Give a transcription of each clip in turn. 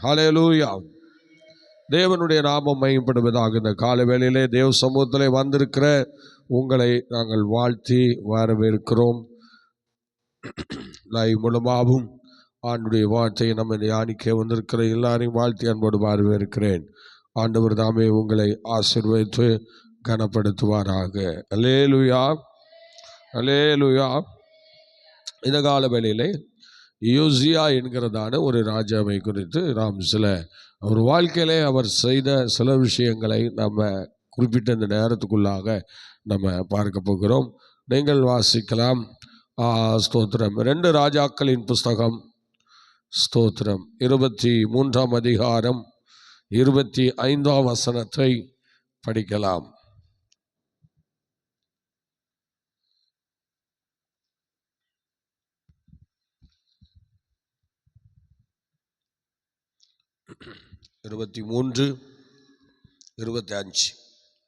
ஹல்லேலூயா. தேவனுடைய நாமம் மகிமைப்படுவதாக. இந்த கால வேளையிலே தேவ சமூகத்திலே வந்திருக்கிற உங்களை நாங்கள் வாழ்த்தி வரவேற்கிறோம். லைவ் மூலமாகவும் ஆண்டுடைய வார்த்தையை நம்ம தியானிக்க வந்திருக்கிற எல்லாரையும் வாழ்த்தி அன்போடு வரவேற்கிறேன். ஆண்டவர் தாமே உங்களை ஆசீர்வதித்து கனப்படுத்துவாராக. அல்லேலூயா, அல்லேலூயா. இந்த கால வேளையிலே யோசியா என்கிறதான ஒரு ராஜாவை குறித்து நாம் அவர் வாழ்க்கையிலே அவர் செய்த சில விஷயங்களை நம்ம குறிப்பிட்ட இந்த நேரத்துக்குள்ளாக நம்ம பார்க்க போகிறோம். நீங்கள் வாசிக்கலாம். ஸ்தோத்திரம். 2 ராஜாக்களின் புஸ்தகம், ஸ்தோத்திரம், 23ஆம் அதிகாரம் 25ஆம் வசனத்தை படிக்கலாம்.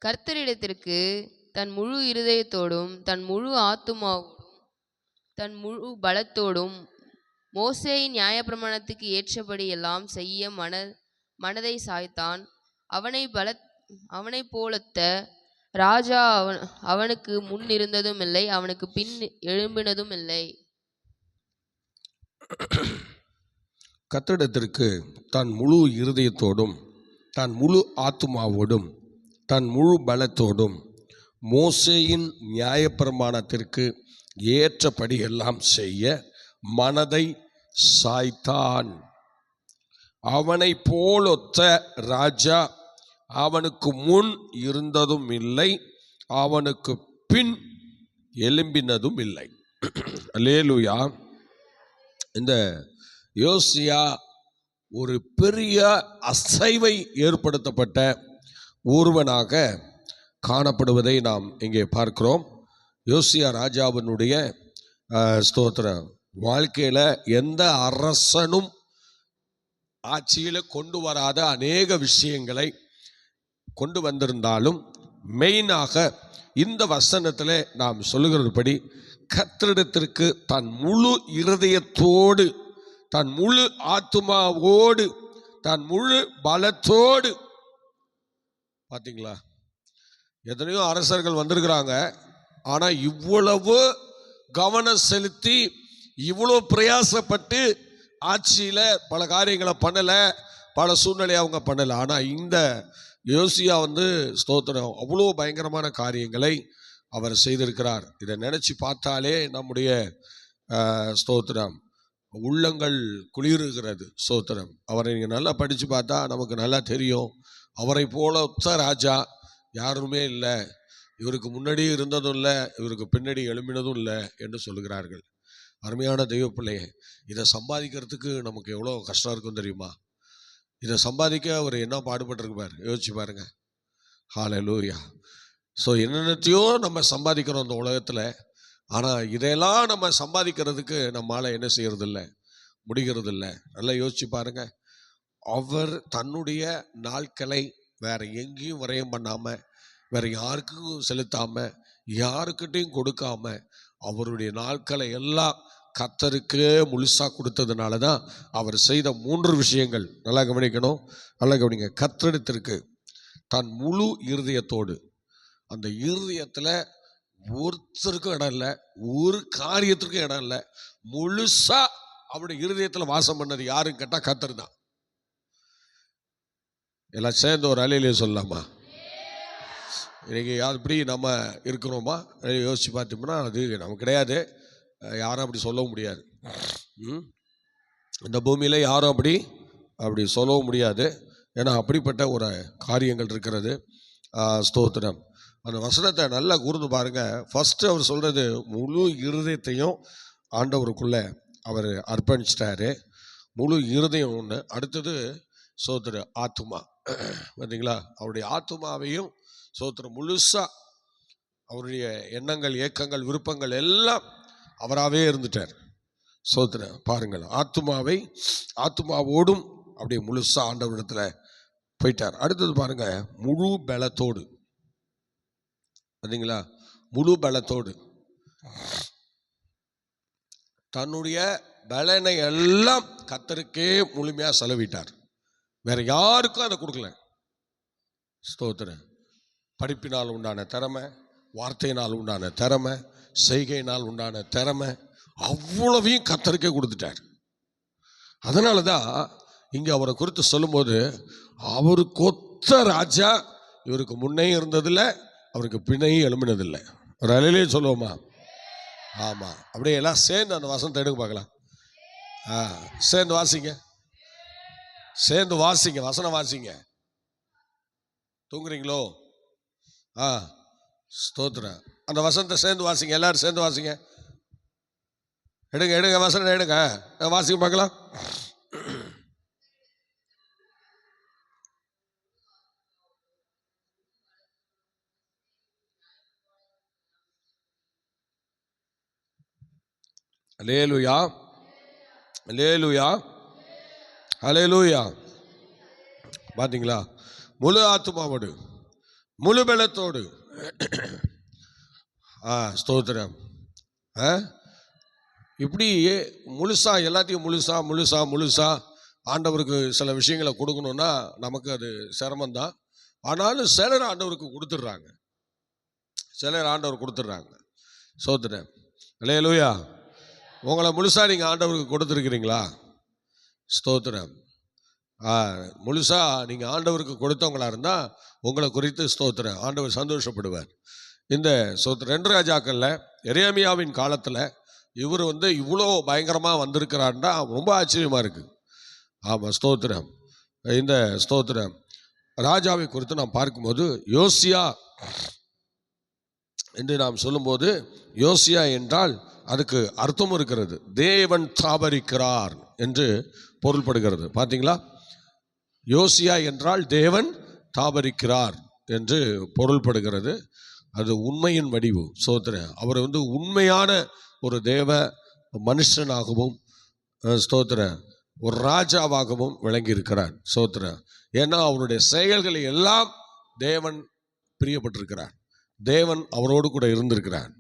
கர்த்தரிடத்திற்கு தன் முழு இருதயத்தோடும் தன் முழு ஆத்துமாவோடும் தன் முழு பலத்தோடும் மோசேயின் நியாயப்பிரமாணத்துக்கு ஏற்றபடி எல்லாம் செய்ய மனதை சாய்த்தான். அவனை போலத்த ராஜா அவனுக்கு முன் இருந்ததும் இல்லை, அவனுக்கு பின் எழும்பினதும் இல்லை. கர்த்தரிடத்திற்கு தன் முழு இருதயத்தோடும் தன் முழு ஆத்துமாவோடும் தன் முழு பலத்தோடும் மோசேயின் நியாயப்பிரமாணத்திற்கு ஏற்றபடி எல்லாம் செய்ய மனதை சாய்த்தான். அவனை போலொத்த ராஜா அவனுக்கு முன் இருந்ததும் இல்லை, அவனுக்கு பின் எழும்பினதும் இல்லை. அல்லேலூயா. இந்த யோசியா ஒரு பெரிய அசைவை ஏற்படுத்தப்பட்ட ஒருவனாக காணப்படுவதை நாம் இங்கே பார்க்கிறோம். யோசியா ராஜாவினுடைய ஸ்தோத்திர வாழ்க்கையில் எந்த அரசனும் ஆட்சியில் கொண்டு வராத அநேக விஷயங்களை கொண்டு வந்திருந்தாலும் மெயினாக இந்த வசனத்தில் நாம் சொல்லுகிறபடி கர்த்தரிடத்திற்கு தன் முழு இருதயத்தோடு தன் முழு ஆத்துமாவோடு தன் முழு பலத்தோடு. பார்த்தீங்களா, எத்தனையோ அரசர்கள் வந்திருக்கிறாங்க, ஆனால் இவ்வளவு கவனம் செலுத்தி இவ்வளோ பிரயாசப்பட்டு ஆட்சியில் பல காரியங்களை பண்ணலை, பல சூழ்நிலையை அவங்க பண்ணலை. ஆனால் இந்த யோசியா ஸ்தோத்திரம் அவ்வளோ பயங்கரமான காரியங்களை அவர் செய்திருக்கிறார். இதை நினச்சி பார்த்தாலே நம்முடைய ஸ்தோத்திரம் உள்ளங்கள் குளிருகிறது. ஸ்தோத்திரம். அவரை நீங்கள் நல்லா படித்து பார்த்தா நமக்கு நல்லா தெரியும். அவரை போல ஒத்த ராஜா யாருமே இல்லை, இவருக்கு முன்னாடி இருந்ததும் இல்லை, இவருக்கு பின்னாடி எழும்பினதும் இல்லை என்று சொல்லுகிறார்கள். அருமையான தெய்வ பிள்ளையே, இதை சம்பாதிக்கிறதுக்கு நமக்கு எவ்வளோ கஷ்டம் இருக்கும் தெரியுமா? இதை சம்பாதிக்க அவர் என்ன பாடுபட்டிருப்பார் யோசிச்சு பாருங்க. ஹல்லேலூயா. ஸோ என்னென்னத்தையோ நம்ம சம்பாதிக்கிறோம் இந்த உலகத்தில், ஆனால் இதையெல்லாம் நம்ம சம்பாதிக்கிறதுக்கு நம்மளால் என்ன செய்யறதில்ல, முடிகிறதில்ல. நல்லா யோசிச்சு பாருங்க. அவர் தன்னுடைய நாட்களை வேற எங்கேயும் விரயம் பண்ணாமல், வேற யாருக்கும் செலுத்தாமல், யாருக்கிட்டையும் கொடுக்காம அவருடைய நாட்களை எல்லாம் கர்த்தருக்கு முழுசா கொடுத்ததுனால தான் அவர் செய்த 3 விஷயங்கள். நல்லா கவனிக்கணும், நல்லா கவனிங்க. கர்த்தரிடத்திற்கு தன் முழு இருதயத்தோடு, அந்த இருதயத்தில் ஒருத்தருக்கும் இடம் இல்லை, ஒரு காரியத்திற்கும் இடம் இல்லை, முழுசா அவருடைய இருதயத்தில் வாசம் பண்ணது யாருன்னு கேட்டால் கர்த்தர் தான். எல்லாம் சேர்ந்து ஒரு அலையிலே சொல்லலாமா? இன்னைக்கு அப்படி நம்ம இருக்கிறோமா யோசிச்சு பார்த்தோம்னா அது நமக்கு கிடையாது. யாரும் அப்படி சொல்லவும் முடியாது. இந்த பூமியில் யாரும் அப்படி சொல்லவும் முடியாது. ஏன்னா அப்படிப்பட்ட ஒரு காரியங்கள் இருக்கிறது. ஸ்தோத்திரம். அந்த வசனத்தை நல்லா கூர்ந்து பாருங்க. ஃபர்ஸ்ட் அவர் சொல்றது முழு இருதயத்தையும் ஆண்டவருக்குள்ள அவர் அர்ப்பணிச்சிட்டாரு. முழு இருதயம் ஒன்று. அடுத்தது ஸ்தோத்திர ஆத்துமா. பார்த்தீங்களா, அவருடைய ஆத்துமாவையும் ஸ்தோத்திரம் முழுசா அவருடைய எண்ணங்கள், ஏக்கங்கள், விருப்பங்கள் எல்லாம் அவராகவே இருந்துட்டார். ஸ்தோத்திரம். பாருங்கள், ஆத்துமாவோடும் அப்படியே முழுசா ஆண்டவரிடத்தில் போயிட்டார். அடுத்தது பாருங்க, முழு பலத்தோடு. பார்த்தீங்களா, முழு பலத்தோடு தன்னுடைய பலனை எல்லாம் கர்த்தருக்கே முழுமையாக செலவிட்டார். வேற யாருக்கும் அதை கொடுக்கல. ஸ்தோத்திரம். படிப்பினால் உண்டான திறமை, வார்த்தையினால் உண்டான திறமை, செய்கையினால் உண்டான திறமை, அவ்வளவையும் கர்த்தருக்கே கொடுத்துட்டார். அதனால தான் இங்கே அவரை குறித்து சொல்லும்போது, அவருக்கு ஒத்த ராஜா இவருக்கு முன்னே இருந்ததில்லை, அவருக்கு பின்னையும் எழும்பினதில்லை. ஒரு அலையிலே சொல்லுவோமா? ஆமாம். அப்படியே எல்லாம் சேர்ந்து அந்த வசனத்தை எடுக்க பார்க்கலாம். சேர்ந்து வாசிங்க, சேர்ந்து வாசிங்க, வசனம் வாசிங்க. தூங்குறீங்களோ? ஸ்தோத்திரம். அந்த வசனத்தை சேர்ந்து வாசிங்க, எல்லாரும் சேர்ந்து வாசிங்க. எடுங்க எடுங்க, வசனம் எடுங்க, வாசிக்க பார்க்கலாம். அல்லேலூயா, அல்லேலூயா, அல்லேலூயா. பார்த்தீங்களா? முழு ஆத்துமாவோடு, முழு பலத்தோடு, ஸ்தோத்திரம். இப்படி முழுசா எல்லாத்தையும் முழுசா முழுசா முழுசா ஆண்டவருக்கு சில விஷயங்களை கொடுக்கணும்னா நமக்கு அது சிரமம்தான். ஆனாலும் சிலர் ஆண்டவருக்கு கொடுத்துட்றாங்க, சிலர் ஆண்டவர் கொடுத்துட்றாங்க. ஸ்தோத்திரம். அல்லேலூயா. உங்களை முழுசா நீங்கள் ஆண்டவருக்கு கொடுத்துருக்கிறீங்களா? ஸ்தோத்திரம். முழுசா நீங்கள் ஆண்டவருக்கு கொடுத்தவங்களா இருந்தால் உங்களை குறித்து ஸ்தோத்திரம் ஆண்டவர் சந்தோஷப்படுவார். இந்த ஸ்தோத்திரம் 2 ராஜாக்களில் எரேமியாவின் காலத்தில் இவர் இவ்வளோ பயங்கரமாக வந்திருக்கிறாருன்னா ரொம்ப ஆச்சரியமாக இருக்குது. ஆமாம், ஸ்தோத்திரம். இந்த ஸ்தோத்திரம் ராஜாவை குறித்து நாம் பார்க்கும்போது, யோசியா என்று நாம் சொல்லும்போது, யோசியா என்றால் அதுக்கு அர்த்தம் இருக்கிறது. தேவன் தாபரிக்கிறார் என்று பொருள்படுகிறது. பார்த்தீங்களா? யோசியா என்றால் தேவன் தாபரிக்கிறார் என்று பொருள்படுகிறது. அது உண்மையின் வடிவு. ஸ்தோத்திரம். அவர் உண்மையான ஒரு தேவ மனுஷனாகவும் ஸ்தோத்திரம் ஒரு ராஜாவாகவும் விளங்கி இருக்கிறார். ஸ்தோத்திரம். ஏன்னா அவருடைய செயல்களை எல்லாம் தேவன் பிரியப்பட்டிருக்கிறார், தேவன் அவரோடு கூட இருந்திருக்கிறார்.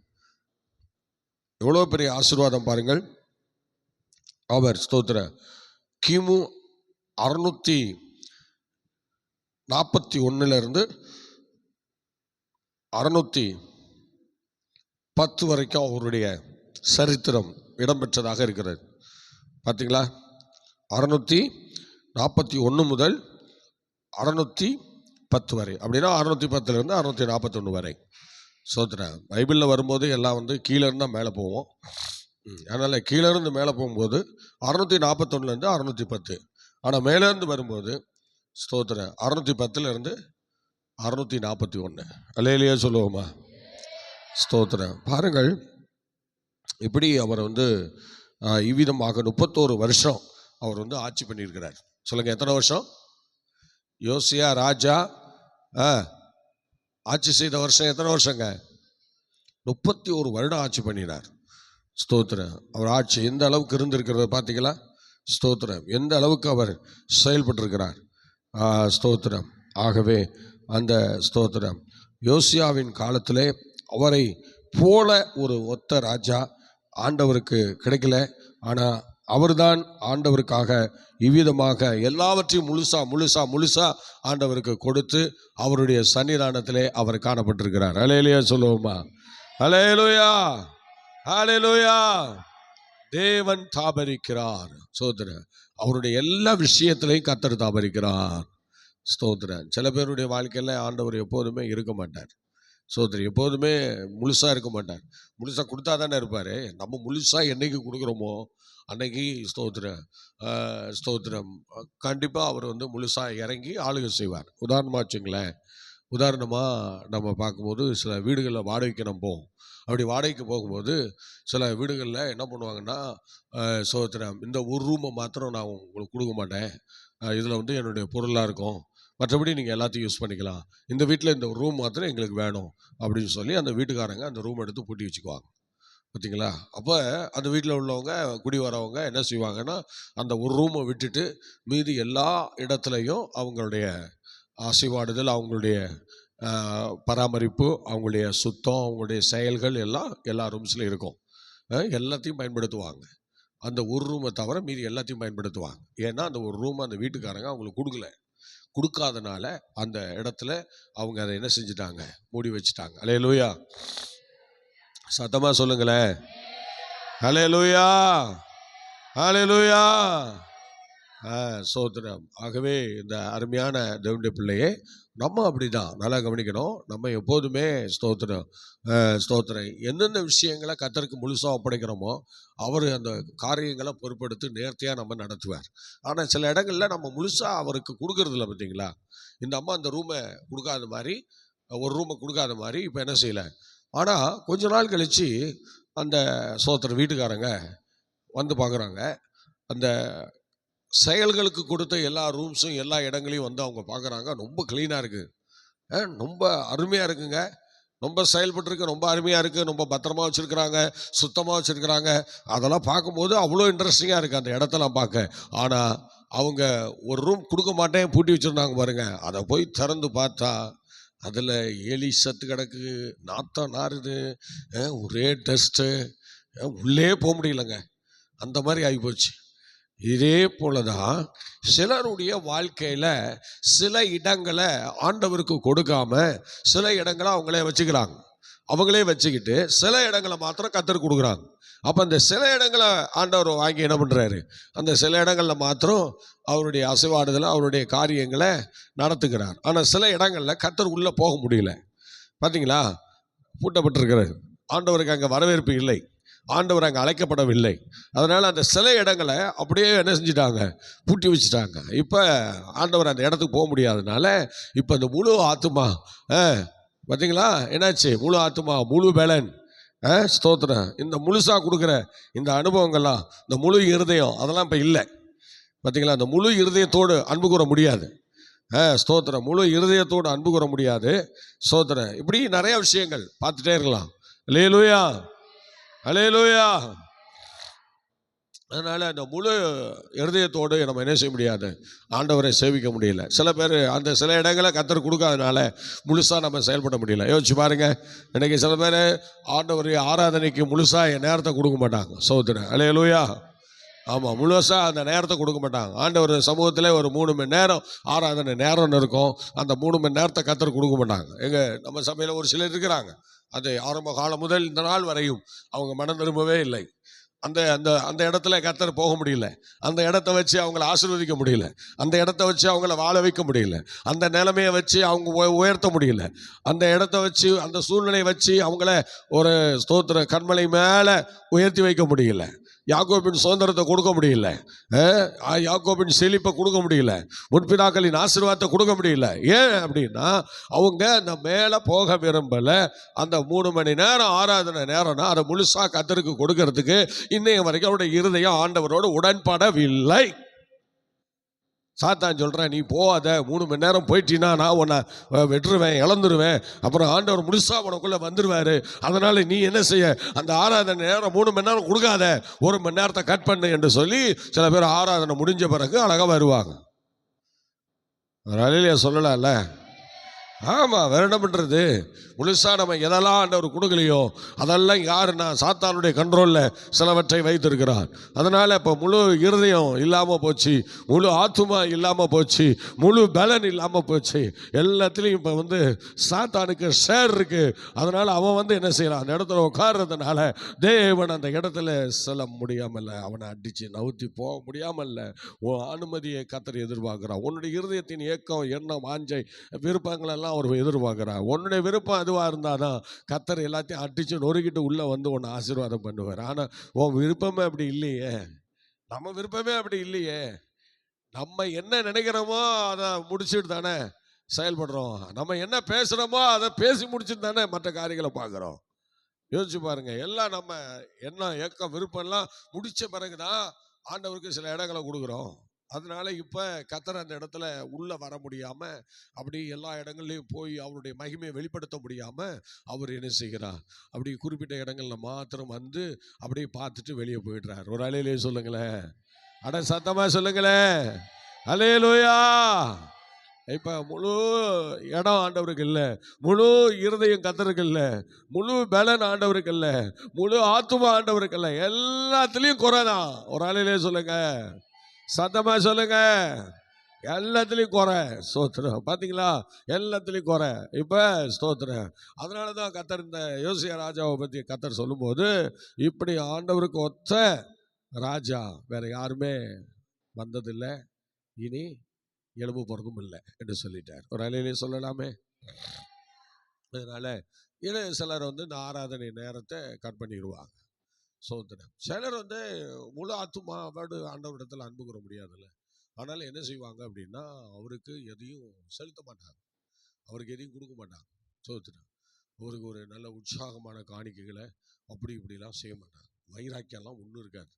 எவ்வளோ பெரிய ஆசீர்வாதம் பாருங்கள். அவர் ஸ்தோத்திரம் கிமு 641 610 வரைக்கும் அவருடைய சரித்திரம் இடம்பெற்றதாக இருக்கிறது. பார்த்தீங்களா? 641 முதல் 610 வரை, அப்படின்னா 610 641 வரை. ஸ்தோத்திரம். பைபிளில் வரும்போது எல்லாம் கீழே இருந்தால் மேலே போவோம். அதனால் கீழே இருந்து மேலே போகும்போது 641 610. ஆனால் மேலேருந்து வரும்போது ஸ்தோத்திரம் 610 641. அல்லேலூயா சொல்லுவோமா? ஸ்தோத்திரம். பாருங்கள், இப்படி அவர் இவ்விதமாக 31 வருஷம் அவர் ஆட்சி பண்ணியிருக்கிறார். சொல்லுங்க, எத்தனை வருஷம்? யோசியா ராஜா ஆட்சி செய்த வருஷம் எத்தனை வருஷங்க? 31 வருடம் ஆட்சி பண்ணினார். ஸ்தோத்திரம். அவர் ஆட்சி எந்த அளவுக்கு இருந்திருக்கிறது பார்த்தீங்களா? ஸ்தோத்திரம். எந்த அளவுக்கு அவர் செயல்பட்டிருக்கிறார். ஸ்தோத்திரம். ஆகவே அந்த ஸ்தோத்திரம் யோசியாவின் காலத்திலே அவரை போல ஒரு ஒத்த ராஜா ஆண்டவருக்கு கிடைக்கல. ஆனால் அவர்தான் ஆண்டவருக்காக இவ்விதமாக எல்லாவற்றையும் முழுசா முழுசா முழுசா ஆண்டவருக்கு கொடுத்து அவருடைய சன்னிதானத்திலே அவர் காணப்பட்டிருக்கிறார். அல்லேலூயா சொல்லுவோமா? அல்லேலூயா, அல்லேலூயா. தேவன் தாபரிக்கிறார். ஸ்தோத்திரம். அவருடைய எல்லா விஷயத்திலையும் கர்த்தர் தாபரிக்கிறார். ஸ்தோத்திரம். சில பேருடைய வாழ்க்கையில் ஆண்டவர் எப்போதுமே இருக்க மாட்டார். ஸ்தோத்திரம். எப்போதுமே முழுசாக இருக்க மாட்டார். முழுசாக கொடுத்தா தானே இருப்பார். நம்ம முழுசாக என்னைக்கு கொடுக்குறோமோ அன்னைக்கு ஸ்தோத்திரம் கண்டிப்பாக அவர் முழுசாக இறங்கி ஆளுகை செய்வார். உதாரணமாக வச்சுங்களேன், உதாரணமாக நம்ம பார்க்கும்போது சில வீடுகளில் வாடகைக்கு நம்ம போவோம். அப்படி வாடகைக்கு போகும்போது சில வீடுகளில் என்ன பண்ணுவாங்கன்னா, ஸ்தோத்திரம் இந்த ஒரு ரூமை மாத்திரம் நான் உங்களுக்கு கொடுக்க மாட்டேன், இதில் என்னுடைய பொருளாக இருக்கும், மற்றபடி நீங்கள் எல்லாத்தையும் யூஸ் பண்ணிக்கலாம், இந்த வீட்டில் இந்த ரூம் மாத்திரம் எங்களுக்கு வேணும் அப்படின்னு சொல்லி அந்த வீட்டுக்காரங்க அந்த ரூம் எடுத்து பூட்டி வச்சுக்குவாங்க. பார்த்தீங்களா? அப்போ அந்த வீட்டில் உள்ளவங்க குடி வரவங்க என்ன செய்வாங்கன்னா, அந்த ஒரு ரூமை விட்டுட்டு மீதி எல்லா இடத்துலையும் அவங்களுடைய ஆசீர்வாடுதல், அவங்களுடைய பராமரிப்பு, அவங்களுடைய சுத்தம், அவங்களுடைய செயல்கள் எல்லாம் எல்லா ரூம்ஸ்லையும் இருக்கும். எல்லாத்தையும் பயன்படுத்துவாங்க. அந்த ஒரு ரூமை தவிர மீதி எல்லாத்தையும் பயன்படுத்துவாங்க. ஏன்னா அந்த ஒரு ரூம் அந்த வீட்டுக்காரங்க அவங்களுக்கு கொடுக்காதனால அந்த இடத்துல அவங்க அதை என்ன செஞ்சுட்டாங்க, மூடி வச்சுட்டாங்க. அல்லேலூயா, சத்தமா சொல்லுங்களேன். அல்லேலூயா, அல்லேலூயா, சோத்திரம். ஆகவே இந்த அருமையான தேவனுடைய பிள்ளையே, நம்ம அப்படிதான் நல்லா கவனிக்கணும். நம்ம எப்போதுமே ஸ்தோத்திரம் எந்தெந்த விஷயங்களை கர்த்தருக்கு முழுசாக ஒப்படைக்கிறோமோ அவர் அந்த காரியங்களை பொறுப்படுத்தி நேர்த்தியாக நம்ம நடத்துவார். ஆனால் சில இடங்களில் நம்ம முழுசாக அவருக்கு கொடுக்கறது இல்லை. பார்த்தீங்களா, இந்த அம்மா அந்த ரூமை கொடுக்காத மாதிரி, ஒரு ரூமை கொடுக்காத மாதிரி இப்போ என்ன செய்யலை. ஆனால் கொஞ்ச நாள் கழித்து அந்த வீட்டுக்காரங்க வந்து பார்க்குறாங்க. அந்த செயல்களுக்கு கொடுத்த எல்லா ரூம்ஸும் எல்லா இடங்களையும் வந்து அவங்க பார்க்குறாங்க. ரொம்ப க்ளீனாக இருக்குது, ரொம்ப அருமையாக இருக்குங்க, ரொம்ப செயல்பட்டுருக்கு, ரொம்ப அருமையாக இருக்குது, ரொம்ப பத்திரமா வச்சுருக்குறாங்க, சுத்தமாக வச்சுருக்குறாங்க. அதெல்லாம் பார்க்கும்போது அவ்வளோ இன்ட்ரெஸ்டிங்காக இருக்குது அந்த இடத்தெல்லாம் பார்க்க. ஆனால் அவங்க ஒரு ரூம் கொடுக்க மாட்டேன் பூட்டி வச்சுருந்தாங்க பாருங்க. அதை போய் திறந்து பார்த்தா அதில் எலி சத்து கிடக்கு, நாத்தம் நாறுது, ஒரே டஸ்ட்டு, உள்ளே போக முடியலங்க. அந்த மாதிரி ஆகிப்போச்சு. இதே போலதான் சிலருடைய வாழ்க்கையில சில இடங்களை ஆண்டவருக்கு கொடுக்காம சில இடங்களை அவங்களே வச்சுக்கிட்டு சில இடங்களை மாத்திரம் கர்த்தருக்கு கொடுக்குறாங்க. அப்போ அந்த சில இடங்களை ஆண்டவர் வாங்கி என்ன பண்ணுறாரு, அந்த சில இடங்களில் மாத்திரம் அவருடைய அசைவாடுதலை அவருடைய காரியங்களை நடத்துகிறார். ஆனால் சில இடங்களில் கர்த்தர் உள்ளே போக முடியல. பார்த்தீங்களா, பூட்டப்பட்டிருக்கிறது. ஆண்டவருக்கு அங்கே வரவேற்பு இல்லை, ஆண்டவர் அங்கே அழைக்கப்படவில்லை. அதனால் அந்த சில இடங்களை அப்படியே என்ன செஞ்சிட்டாங்க, பூட்டி வச்சுட்டாங்க. இப்போ ஆண்டவர் அந்த இடத்துக்கு போக முடியாதனால இப்போ இந்த முழு ஆத்துமா, பார்த்தீங்களா என்னாச்சு, முழு ஆத்துமா முழு பலன், ஸ்தோத்திரம், இந்த முழுசாக கொடுக்குற இந்த அனுபவங்கள்லாம், இந்த முழு இருதயம் அதெல்லாம் இப்போ இல்லை. பார்த்தீங்களா, அந்த முழு இருதயத்தோடு அன்பு கூற முடியாது. ஸ்தோத்திரம், முழு இருதயத்தோடு அன்பு கூற முடியாது. ஸ்தோத்திரம், இப்படி நிறைய விஷயங்கள் பார்த்துட்டே இருக்கலாம். அல்லேலூயா, அல்லேலூயா. அதனால் அந்த முழு இருதயத்தோடு நம்ம என்ன செய்ய முடியாது, ஆண்டவரை சேவிக்க முடியல. சில பேர் அந்த சில இடங்களை கர்த்தர் கொடுக்காதனால முழுசாக நம்ம செயல்பட முடியல. யோசிச்சு பாருங்க, இன்றைக்கி சில பேர் ஆண்டவருடைய ஆராதனைக்கு முழுசாக என் நேரத்தை கொடுக்க மாட்டாங்க. சோதனை, அல்லேலூயா. ஆமாம், முழுசாக அந்த நேரத்தை கொடுக்க மாட்டாங்க. ஆண்டவர் சமூகத்தில் ஒரு 3 மணி நேரம் ஆராதனை நேரம்னு இருக்கும், அந்த 3 மணி நேரத்தை கர்த்தர் கொடுக்க மாட்டாங்க. நம்ம சபையில் ஒரு சிலர் இருக்கிறாங்க, அது ஆரம்ப காலம் முதல் இந்த நாள் வரையும் அவங்க மனம் திரும்பவே இல்லை. அந்த அந்த அந்த இடத்துல கர்த்தர் போக முடியல, அந்த இடத்த வச்சு அவங்கள ஆசீர்வதிக்க முடியல, அந்த இடத்த வச்சு அவங்கள வாழ வைக்க முடியல, அந்த நிலைமையை வச்சு அவங்க உயர்த்த முடியல, அந்த இடத்த வச்சு அந்த சூழ்நிலையை வச்சு அவங்கள ஒரு ஸ்தோத்திர கண்மலை மேலே உயர்த்தி வைக்க முடியல, யாக்கோபின் சுதந்திரத்தை கொடுக்க முடியல, யாக்கோபின் செழிப்பை கொடுக்க முடியல, முற்பிதாக்களின் ஆசீர்வாதத்தை கொடுக்க முடியல. ஏன் அப்படின்னா அவங்க அந்த மேலே போக விரும்பலை. அந்த 3 மணி நேரம் ஆராதனை நேரம்னா அதை முழுசாக கர்த்தருக்கு கொடுக்கறதுக்கு இன்னைய வரைக்கும் அவருடைய இருதயம் ஆண்டவரோடு உடன்படவில்லை. சாத்தான் சொல்கிறேன், நீ போகாத, 3 மணி நேரம் போயிட்டீன்னா நான் உன்னை வெட்டுருவேன், இழந்துருவேன், அப்புறம் ஆண்டவர் முழுசாக உனக்குள்ளே வந்துடுவார். அதனால் நீ என்ன செய்ய, அந்த ஆராதனை நேரம் 3 மணி நேரம் கொடுக்காத, 1 மணி நேரத்தை கட் பண்ணு என்று சொல்லி சில பேர் ஆராதனை முடிஞ்ச பிறகு அழகாக வருவாங்க. அலையிலேயே சொல்லலாம்ல. ஆமாம், வேற என்ன பண்ணுறது, முழுசாக நம்ம எதெல்லாம் ஆண்டவர் கொடுக்கலையோ அதெல்லாம் யாருன்னா சாத்தானுடைய கண்ட்ரோலில் சிலவற்றை வைத்திருக்கிறார். அதனால் இப்போ முழு இருதயம் இல்லாமல் போச்சு, முழு ஆத்துமா இல்லாமல் போச்சு, முழு பலன் இல்லாமல் போச்சு. எல்லாத்துலேயும் இப்போ சாத்தானுக்கு ஷேர் இருக்குது. அதனால் அவன் என்ன செய்யறான், அந்த இடத்துல உட்கார்றதுனால தேவன் அந்த இடத்துல செல்ல முடியாமல், அவனை அடித்து நவுத்தி போக முடியாமல் உன் அனுமதியை கர்த்தர் எதிர்பார்க்குறான். உன்னுடைய இருதயத்தின் ஏக்கம், எண்ணம், வாஞ்சை, விருப்பங்களெல்லாம் அவர் எதிர்பார்க்குறார். உன்னுடைய விருப்பம் அதுவாக இருந்தால் தான் கர்த்தர் எல்லாத்தையும் அடித்து நொறுக்கிட்டு உள்ளே உன்னை ஆசீர்வாதம் பண்ணுவார். ஆனால் உன் விருப்பமே அப்படி இல்லையே, நம்ம விருப்பமே அப்படி இல்லையே. நம்ம என்ன நினைக்கிறோமோ அதை முடிச்சுட்டு தானே செயல்படுறோம், நம்ம என்ன பேசுகிறோமோ அதை பேசி முடிச்சுட்டு தானே மற்ற காரியங்களை பார்க்குறோம். யோசிச்சு பாருங்க, எல்லாம் நம்ம என்ன ஏக்கம் விருப்பம்லாம் முடித்த பிறகு தான் ஆண்டவருக்கு சில இடங்களை கொடுக்குறோம். அதனால இப்போ கர்த்தர் அந்த இடத்துல உள்ளே வர முடியாமல், அப்படி எல்லா இடங்கள்லையும் போய் அவருடைய மகிமையை வெளிப்படுத்த முடியாமல் அவர் என்ன செய்கிறார், அப்படி குறிப்பிட்ட இடங்களில் மாத்திரம் அப்படியே பார்த்துட்டு வெளியே போயிடுறார். ஒரு அலையிலே சொல்லுங்களேன், அட சத்தமாக சொல்லுங்களேன், அல்லேலூயா. இப்ப முழு இடம் ஆண்டவருக்கு இல்லை, முழு இருதயம் கத்தருக்கு இல்லை, முழு பலன் ஆண்டவருக்கு இல்லை, முழு ஆத்துமா ஆண்டவருக்கு இல்லை. எல்லாத்துலயும் குறைதான். ஒரு ஆளிலே சொல்லுங்க, சத்தமா சொல்லுங்க, எல்லாத்துலயும் குறை. ஸ்தோத்திரம். பாத்தீங்களா, எல்லாத்துலயும் குறை. இப்ப ஸ்தோத்திரம். அதனாலதான் கத்தர் இந்த யோசியா ராஜாவை பத்தி கத்தர் சொல்லும்போது, இப்படி ஆண்டவருக்கு ஒத்த ராஜா வேற யாருமே வந்ததில்லை, இனி எழும்ப போறதும் இல்லை என்று சொல்லிட்டார். ஒரு அலையிலே சொல்லலாமே. அதனால இது சிலர் இந்த ஆராதனை நேரத்தை கட் பண்ணிடுவாங்க. சோதனம். சிலர் முழு ஆத்துமாவோடு ஆண்டவரிடத்தில் அன்பு கூற முடியாதுல்ல. அதனால என்ன செய்வாங்க அப்படின்னா, அவருக்கு எதையும் செலுத்த மாட்டாங்க, அவருக்கு எதையும் கொடுக்க மாட்டாங்க. சோதனம். அவருக்கு ஒரு நல்ல உற்சாகமான காணிக்கைகளை அப்படி இப்படிலாம் செய்ய மாட்டாங்க. வைராக்கியெல்லாம் ஒன்றும் இருக்காது.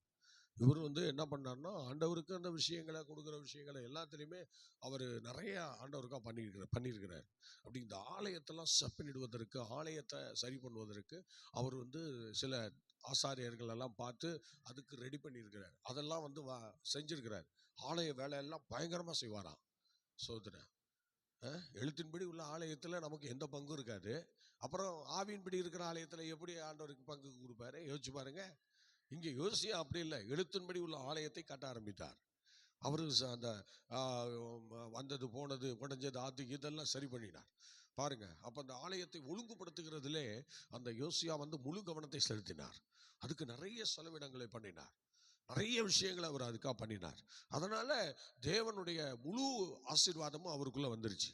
இவர் என்ன பண்ணார்னா, ஆண்டவருக்கு அந்த விஷயங்களை கொடுக்குற விஷயங்களை எல்லாத்துலேயுமே அவர் நிறைய ஆண்டவருக்காக பண்ணியிருக்கிறார். அப்படி இந்த ஆலயத்தெல்லாம் செப்பனிடுவதற்கு, ஆலயத்தை சரி பண்ணுவதற்கு அவர் சில ஆசாரியர்கள் எல்லாம் பார்த்து அதுக்கு ரெடி பண்ணியிருக்கிறார். அதெல்லாம் செஞ்சிருக்கிறார். ஆலய வேலையெல்லாம் பயங்கரமாக செய்வாராம். சோதனை. எழுத்தின்படி உள்ள ஆலயத்தில் நமக்கு எந்த பங்கும் இருக்காது. அப்புறம் ஆவியின்படி இருக்கிற ஆலயத்தில் எப்படி ஆண்டவருக்கு பங்கு கொடுப்பாரு? யோசிச்சு பாருங்க. இங்கே யோசியா அப்படி இல்லை, எழுத்தின்படி உள்ள ஆலயத்தை கட்ட ஆரம்பித்தார். அவரு அந்த வந்தது போனது உடைஞ்சது அது இதெல்லாம் சரி பண்ணினார் பாருங்க. அப்ப அந்த ஆலயத்தை ஒழுங்குபடுத்துகிறதுலே அந்த யோசியா முழு கவனத்தை செலுத்தினார். அதுக்கு நிறைய செலவிடங்களை பண்ணினார், நிறைய விஷயங்களை அவர் அதுக்காக பண்ணினார். அதனால தேவனுடைய முழு ஆசீர்வாதமும் அவருக்குள்ள வந்துருச்சு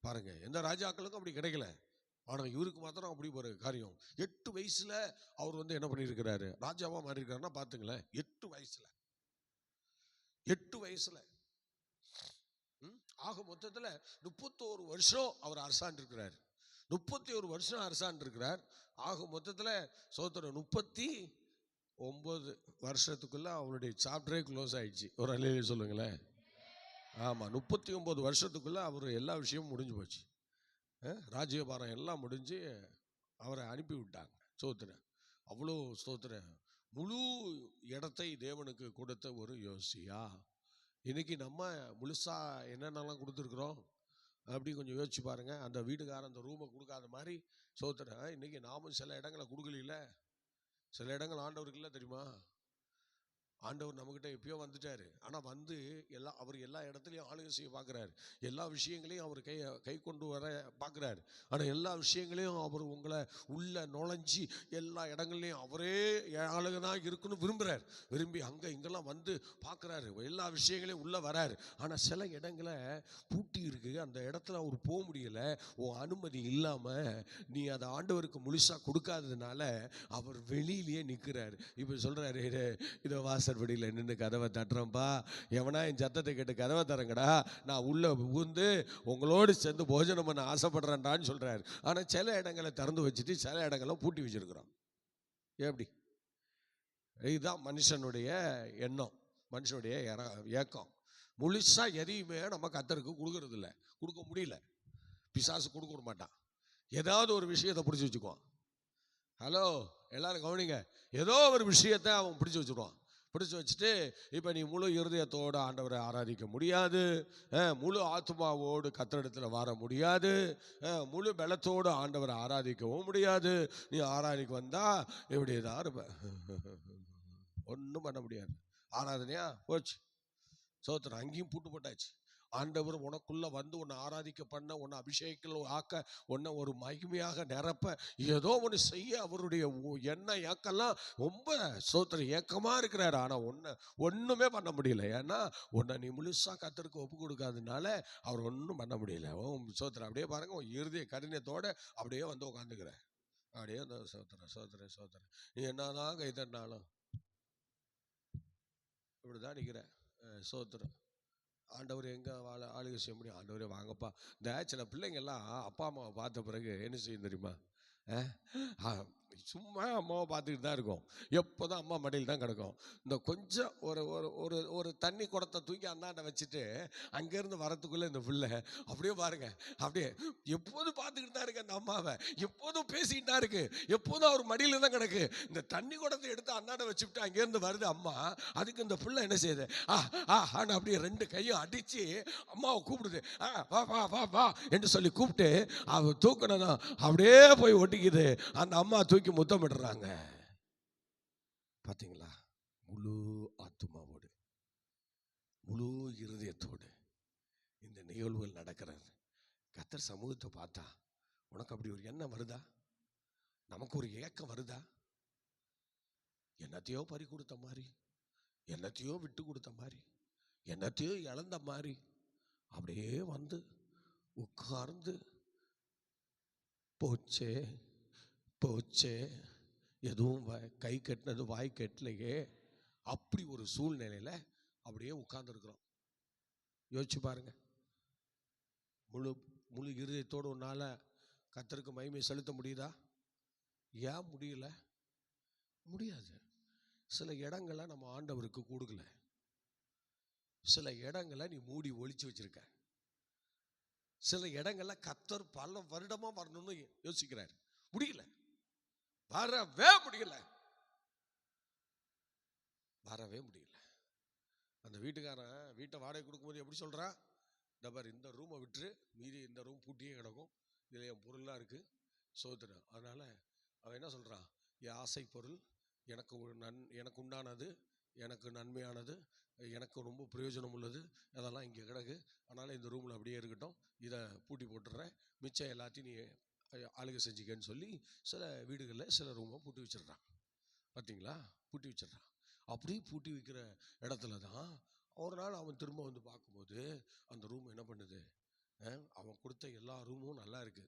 பாருங்க. எந்த ராஜாக்களுக்கும் அப்படி கிடைக்கல, ஆனா இவருக்கு மாத்திரம் அப்படி ஒரு காரியம். 8 வயசுல அவர் என்ன பண்ணியிருக்கிறாரு, ராஜாவா மாறி இருக்காருன்னா பாத்துங்களேன். 8 வயசுல ஆக மொத்தத்துல 31 வருஷம் அவர் அரசாண்டு இருக்கிறார். 31 வருஷம் அரசாண்டு இருக்கிறார். ஆக மொத்தத்துல சோதரன் 39 வருஷத்துக்குள்ள அவருடைய சாப்டரே க்ளோஸ் ஆயிடுச்சு. ஒரு அலையில சொல்லுங்களேன். ஆமா, 39 வருஷத்துக்குள்ள அவர் எல்லா விஷயமும் முடிஞ்சு போச்சு. ராஜ்யபாரம் எல்லாம் முடிஞ்சு அவரை அனுப்பி விட்டாங்க. ஸ்தோத்திரம். அவ்வளோ ஸ்தோத்திரம். முழு இடத்தை தேவனுக்கு கொடுத்த ஒரு யோசியா. இன்னைக்கு நம்ம முழுசா என்னென்னலாம் கொடுத்துருக்குறோம் அப்படி கொஞ்சம் யோசிச்சு பாருங்க. அந்த வீட்டுக்காரன் அந்த ரூமை கொடுக்காத மாதிரி ஸ்தோத்திரம். இன்னைக்கு நாமும் சில இடங்களை கொடுக்கல, சில இடங்கள் ஆண்டவருக்கு இல்லை தெரியுமா. ஆண்டவர் நம்மகிட்ட எப்பயோ வந்துட்டாரு, ஆனால் அவர் எல்லா இடத்துலையும் ஆளுகை செய்ய பார்க்குறாரு. எல்லா விஷயங்களையும் அவர் கை கொண்டு வர பார்க்குறாரு. ஆனால் எல்லா விஷயங்களையும் அவர் உங்களை உள்ள நுழைஞ்சி எல்லா இடங்கள்லையும் அவரே ஆளுகை தான் இருக்குன்னு விரும்புகிறார். விரும்பி அங்கே இங்கெல்லாம் பார்க்குறாரு, எல்லா விஷயங்களையும் உள்ளே வராரு. ஆனால் சில இடங்களை பூட்டி இருக்கு, அந்த இடத்துல அவர் போக முடியலை. உன் அனுமதி இல்லாமல் நீ அதை ஆண்டவருக்கு முழுசாக கொடுக்காததுனால அவர் வெளியிலேயே நிற்கிறார். இப்போ சொல்கிறாரு, இதை வாசற்படியில் நின்று கதவை தட்டுறேன்ப்பா, எவனா என் சத்தத்தை கேட்டு கதவை தரங்கடா, நான் உள்ள புகுந்து உங்களோடு சேர்ந்து போஜனம் பண்ண ஆசைப்படுறேன்டான்னு சொல்றாரு. ஆனால் சில இடங்களை திறந்து வச்சுட்டு சில இடங்களை பூட்டி வச்சிருக்கிறோம். எப்படி? இதுதான் மனுஷனுடைய எண்ணம், மனுஷனுடைய ஏக்கம். முழுசா எதையுமே நம்ம கர்த்தருக்கு கொடுக்கறது இல்லை, கொடுக்க முடியல. பிசாசு கொடுக்க விட மாட்டான். ஏதாவது ஒரு விஷயத்தை பிடிச்சி வச்சுக்குவான். ஹலோ எல்லாரும் கவனிங்க. ஏதோ ஒரு விஷயத்தை அவன் பிடிச்சி வச்சுருவான். பிடிச்சி வச்சுட்டு இப்போ நீ முழு இருதயத்தோடு ஆண்டவரை ஆராதிக்க முடியாது, முழு ஆத்மாவோடு கர்த்தரிடத்தில் வர முடியாது, முழு பலத்தோடு ஆண்டவரை ஆராதிக்கவும் முடியாது. நீ ஆராதிக்க வந்தா இப்படி தான் இருப்ப, ஒன்றும் பண்ண முடியாது. ஆராதனையா போச்சு, சோத்திரம். அங்கேயும் பூட்டு போட்டாச்சு. ஆண்டவர் உனக்குள்ள உன்னை ஆராதிக்க பண்ண, உன்னை அபிஷேகத்தில் ஆக்க, உன்னை ஒரு மகிமையாக நிரப்ப, ஏதோ ஒன்று செய்ய அவருடைய எண்ணெய் ஏக்கெல்லாம் ரொம்ப சோத்திரம் ஏக்கமாக இருக்கிறாரு. ஆனால் ஒன்றுமே பண்ண முடியல. ஏன்னா உன்னை நீ முழுசாக கர்த்தருக்கு ஒப்பு கொடுக்காதனால அவர் ஒன்றும் பண்ண முடியல. சோத்திரம். அப்படியே பாருங்க, இருதய கடினத்தோடு அப்படியே உட்காந்துக்கிற, அப்படியே சோத்திரம் சோத்திரம் சோத்திரம். நீ என்னதான் கை தட்டினாலும் இப்படிதான் நிற்கிற. சோத்திரம். ஆண்டவர் எங்கே ஆளுகை செய்ய முடியும்? ஆண்டவரே வாங்கப்பா. இந்த சில பிள்ளைங்கள்லாம் அப்பா அம்மாவை பார்த்த பிறகு என்ன செய்யும் தெரியுமா? சும்மா அம்மாவை பார்த்துக்கிட்டு தான் இருக்கும். எப்போதும் அம்மா மடியில் தான் கிடக்கும். இந்த கொஞ்சம் ஒரு ஒரு ஒரு ஒரு தண்ணி குடத்தை தூக்கி அந்தாண்ட வச்சுட்டு அங்கேருந்து வரத்துக்குள்ளே இந்த பிள்ளை அப்படியே பாருங்க, அப்படியே எப்போதும் பார்த்துக்கிட்டு தான் இருக்கு அந்த அம்மாவை, எப்போதும் பேசிக்கிட்டு தான் இருக்கு, எப்போதும் அவர் மடியில் தான் கிடக்கு. இந்த தண்ணி குடத்தை எடுத்து அந்தாண்ட வச்சுக்கிட்டு அங்கேருந்து வருது அம்மா. அதுக்கு இந்த பிள்ளை என்ன செய்யுது, ஆன்னு அப்படியே 2 கையும் அடித்து அம்மாவை கூப்பிடுது. வா வா வா வா என்று சொல்லி கூப்பிட்டு அவ தூக்கினதான் அப்படியே போய் ஒட்டிக்குது. அந்த அம்மா தூக்கி முத்தமிடுறாங்க. பாத்தீங்களா? முழு ஆத்துமாவோடு முழு இருதயத்தோடு இந்த நிகழ்வுகள் நடக்கிறது. கர்த்தர் சமூகத்தை பார்த்தா உனக்கு அப்படி ஒரு எண்ணம் வருதா? நமக்கு ஒரு ஏக்கம் வருதா? என்னத்தையோ பறி கொடுத்த மாதிரி, என்னத்தையோ விட்டு கொடுத்த மாதிரி, என்னத்தையோ இழந்த மாதிரி அப்படியே வந்து உட்கார்ந்து போச்சே போச்சே, எதுவும் கை கட்டினது வாய் கட்டலையே, அப்படி ஒரு சூழ்நிலையில அப்படியே உட்கார்ந்துருக்கிறோம். யோசிச்சு பாருங்க. முழு முழு இருதயத்தோடு உன்னால கர்த்தருக்கு மகிமை செலுத்த முடியுதா? ஏன் முடியல? முடியாது. சில இடங்களை நம்ம ஆண்டவருக்கு கொடுக்கல. சில இடங்களை நீ மூடி ஒளிச்சு வச்சிருக்க. சில இடங்கள்ல கர்த்தர் பல வருடமா வரணும்னு யோசிக்கிறார், முடியல, வரவே முடியல, வரவே முடியல. அந்த வீட்டுக்காரன் வீட்டை வாடகை கொடுக்கும்போது எப்படி சொல்றான், இந்த ரூமை விட்டுரு, மீதி இந்த ரூம் பூட்டியே கிடக்கும், இதில் என் பொருள்லாம் இருக்கு, சோத்துறேன். அதனால அவன் என்ன சொல்றான், என் ஆசை பொருள் எனக்கு உண்டானது, எனக்கு நன்மையானது, எனக்கு ரொம்ப பிரயோஜனம் உள்ளது, அதெல்லாம் இங்கே கிடக்கு, அதனால் இந்த ரூமில் அப்படியே இருக்கட்டும், இதை பூட்டி போட்டுடுறேன், மிச்சம் எல்லாத்தையும் நீ ஆளுகை செஞ்சுக்கன்னு சொல்லி சில வீடுகளில் சில ரூமை பூட்டி வச்சிடுறான். பார்த்தீங்களா? பூட்டி வச்சிடுறான். அப்படி பூட்டி வைக்கிற இடத்துல தான் ஒரு நாள் அவன் திரும்ப வந்து பார்க்கும்போது அந்த ரூம் என்ன பண்ணுது, அவன் கொடுத்த எல்லா ரூமும் நல்லா இருக்கு,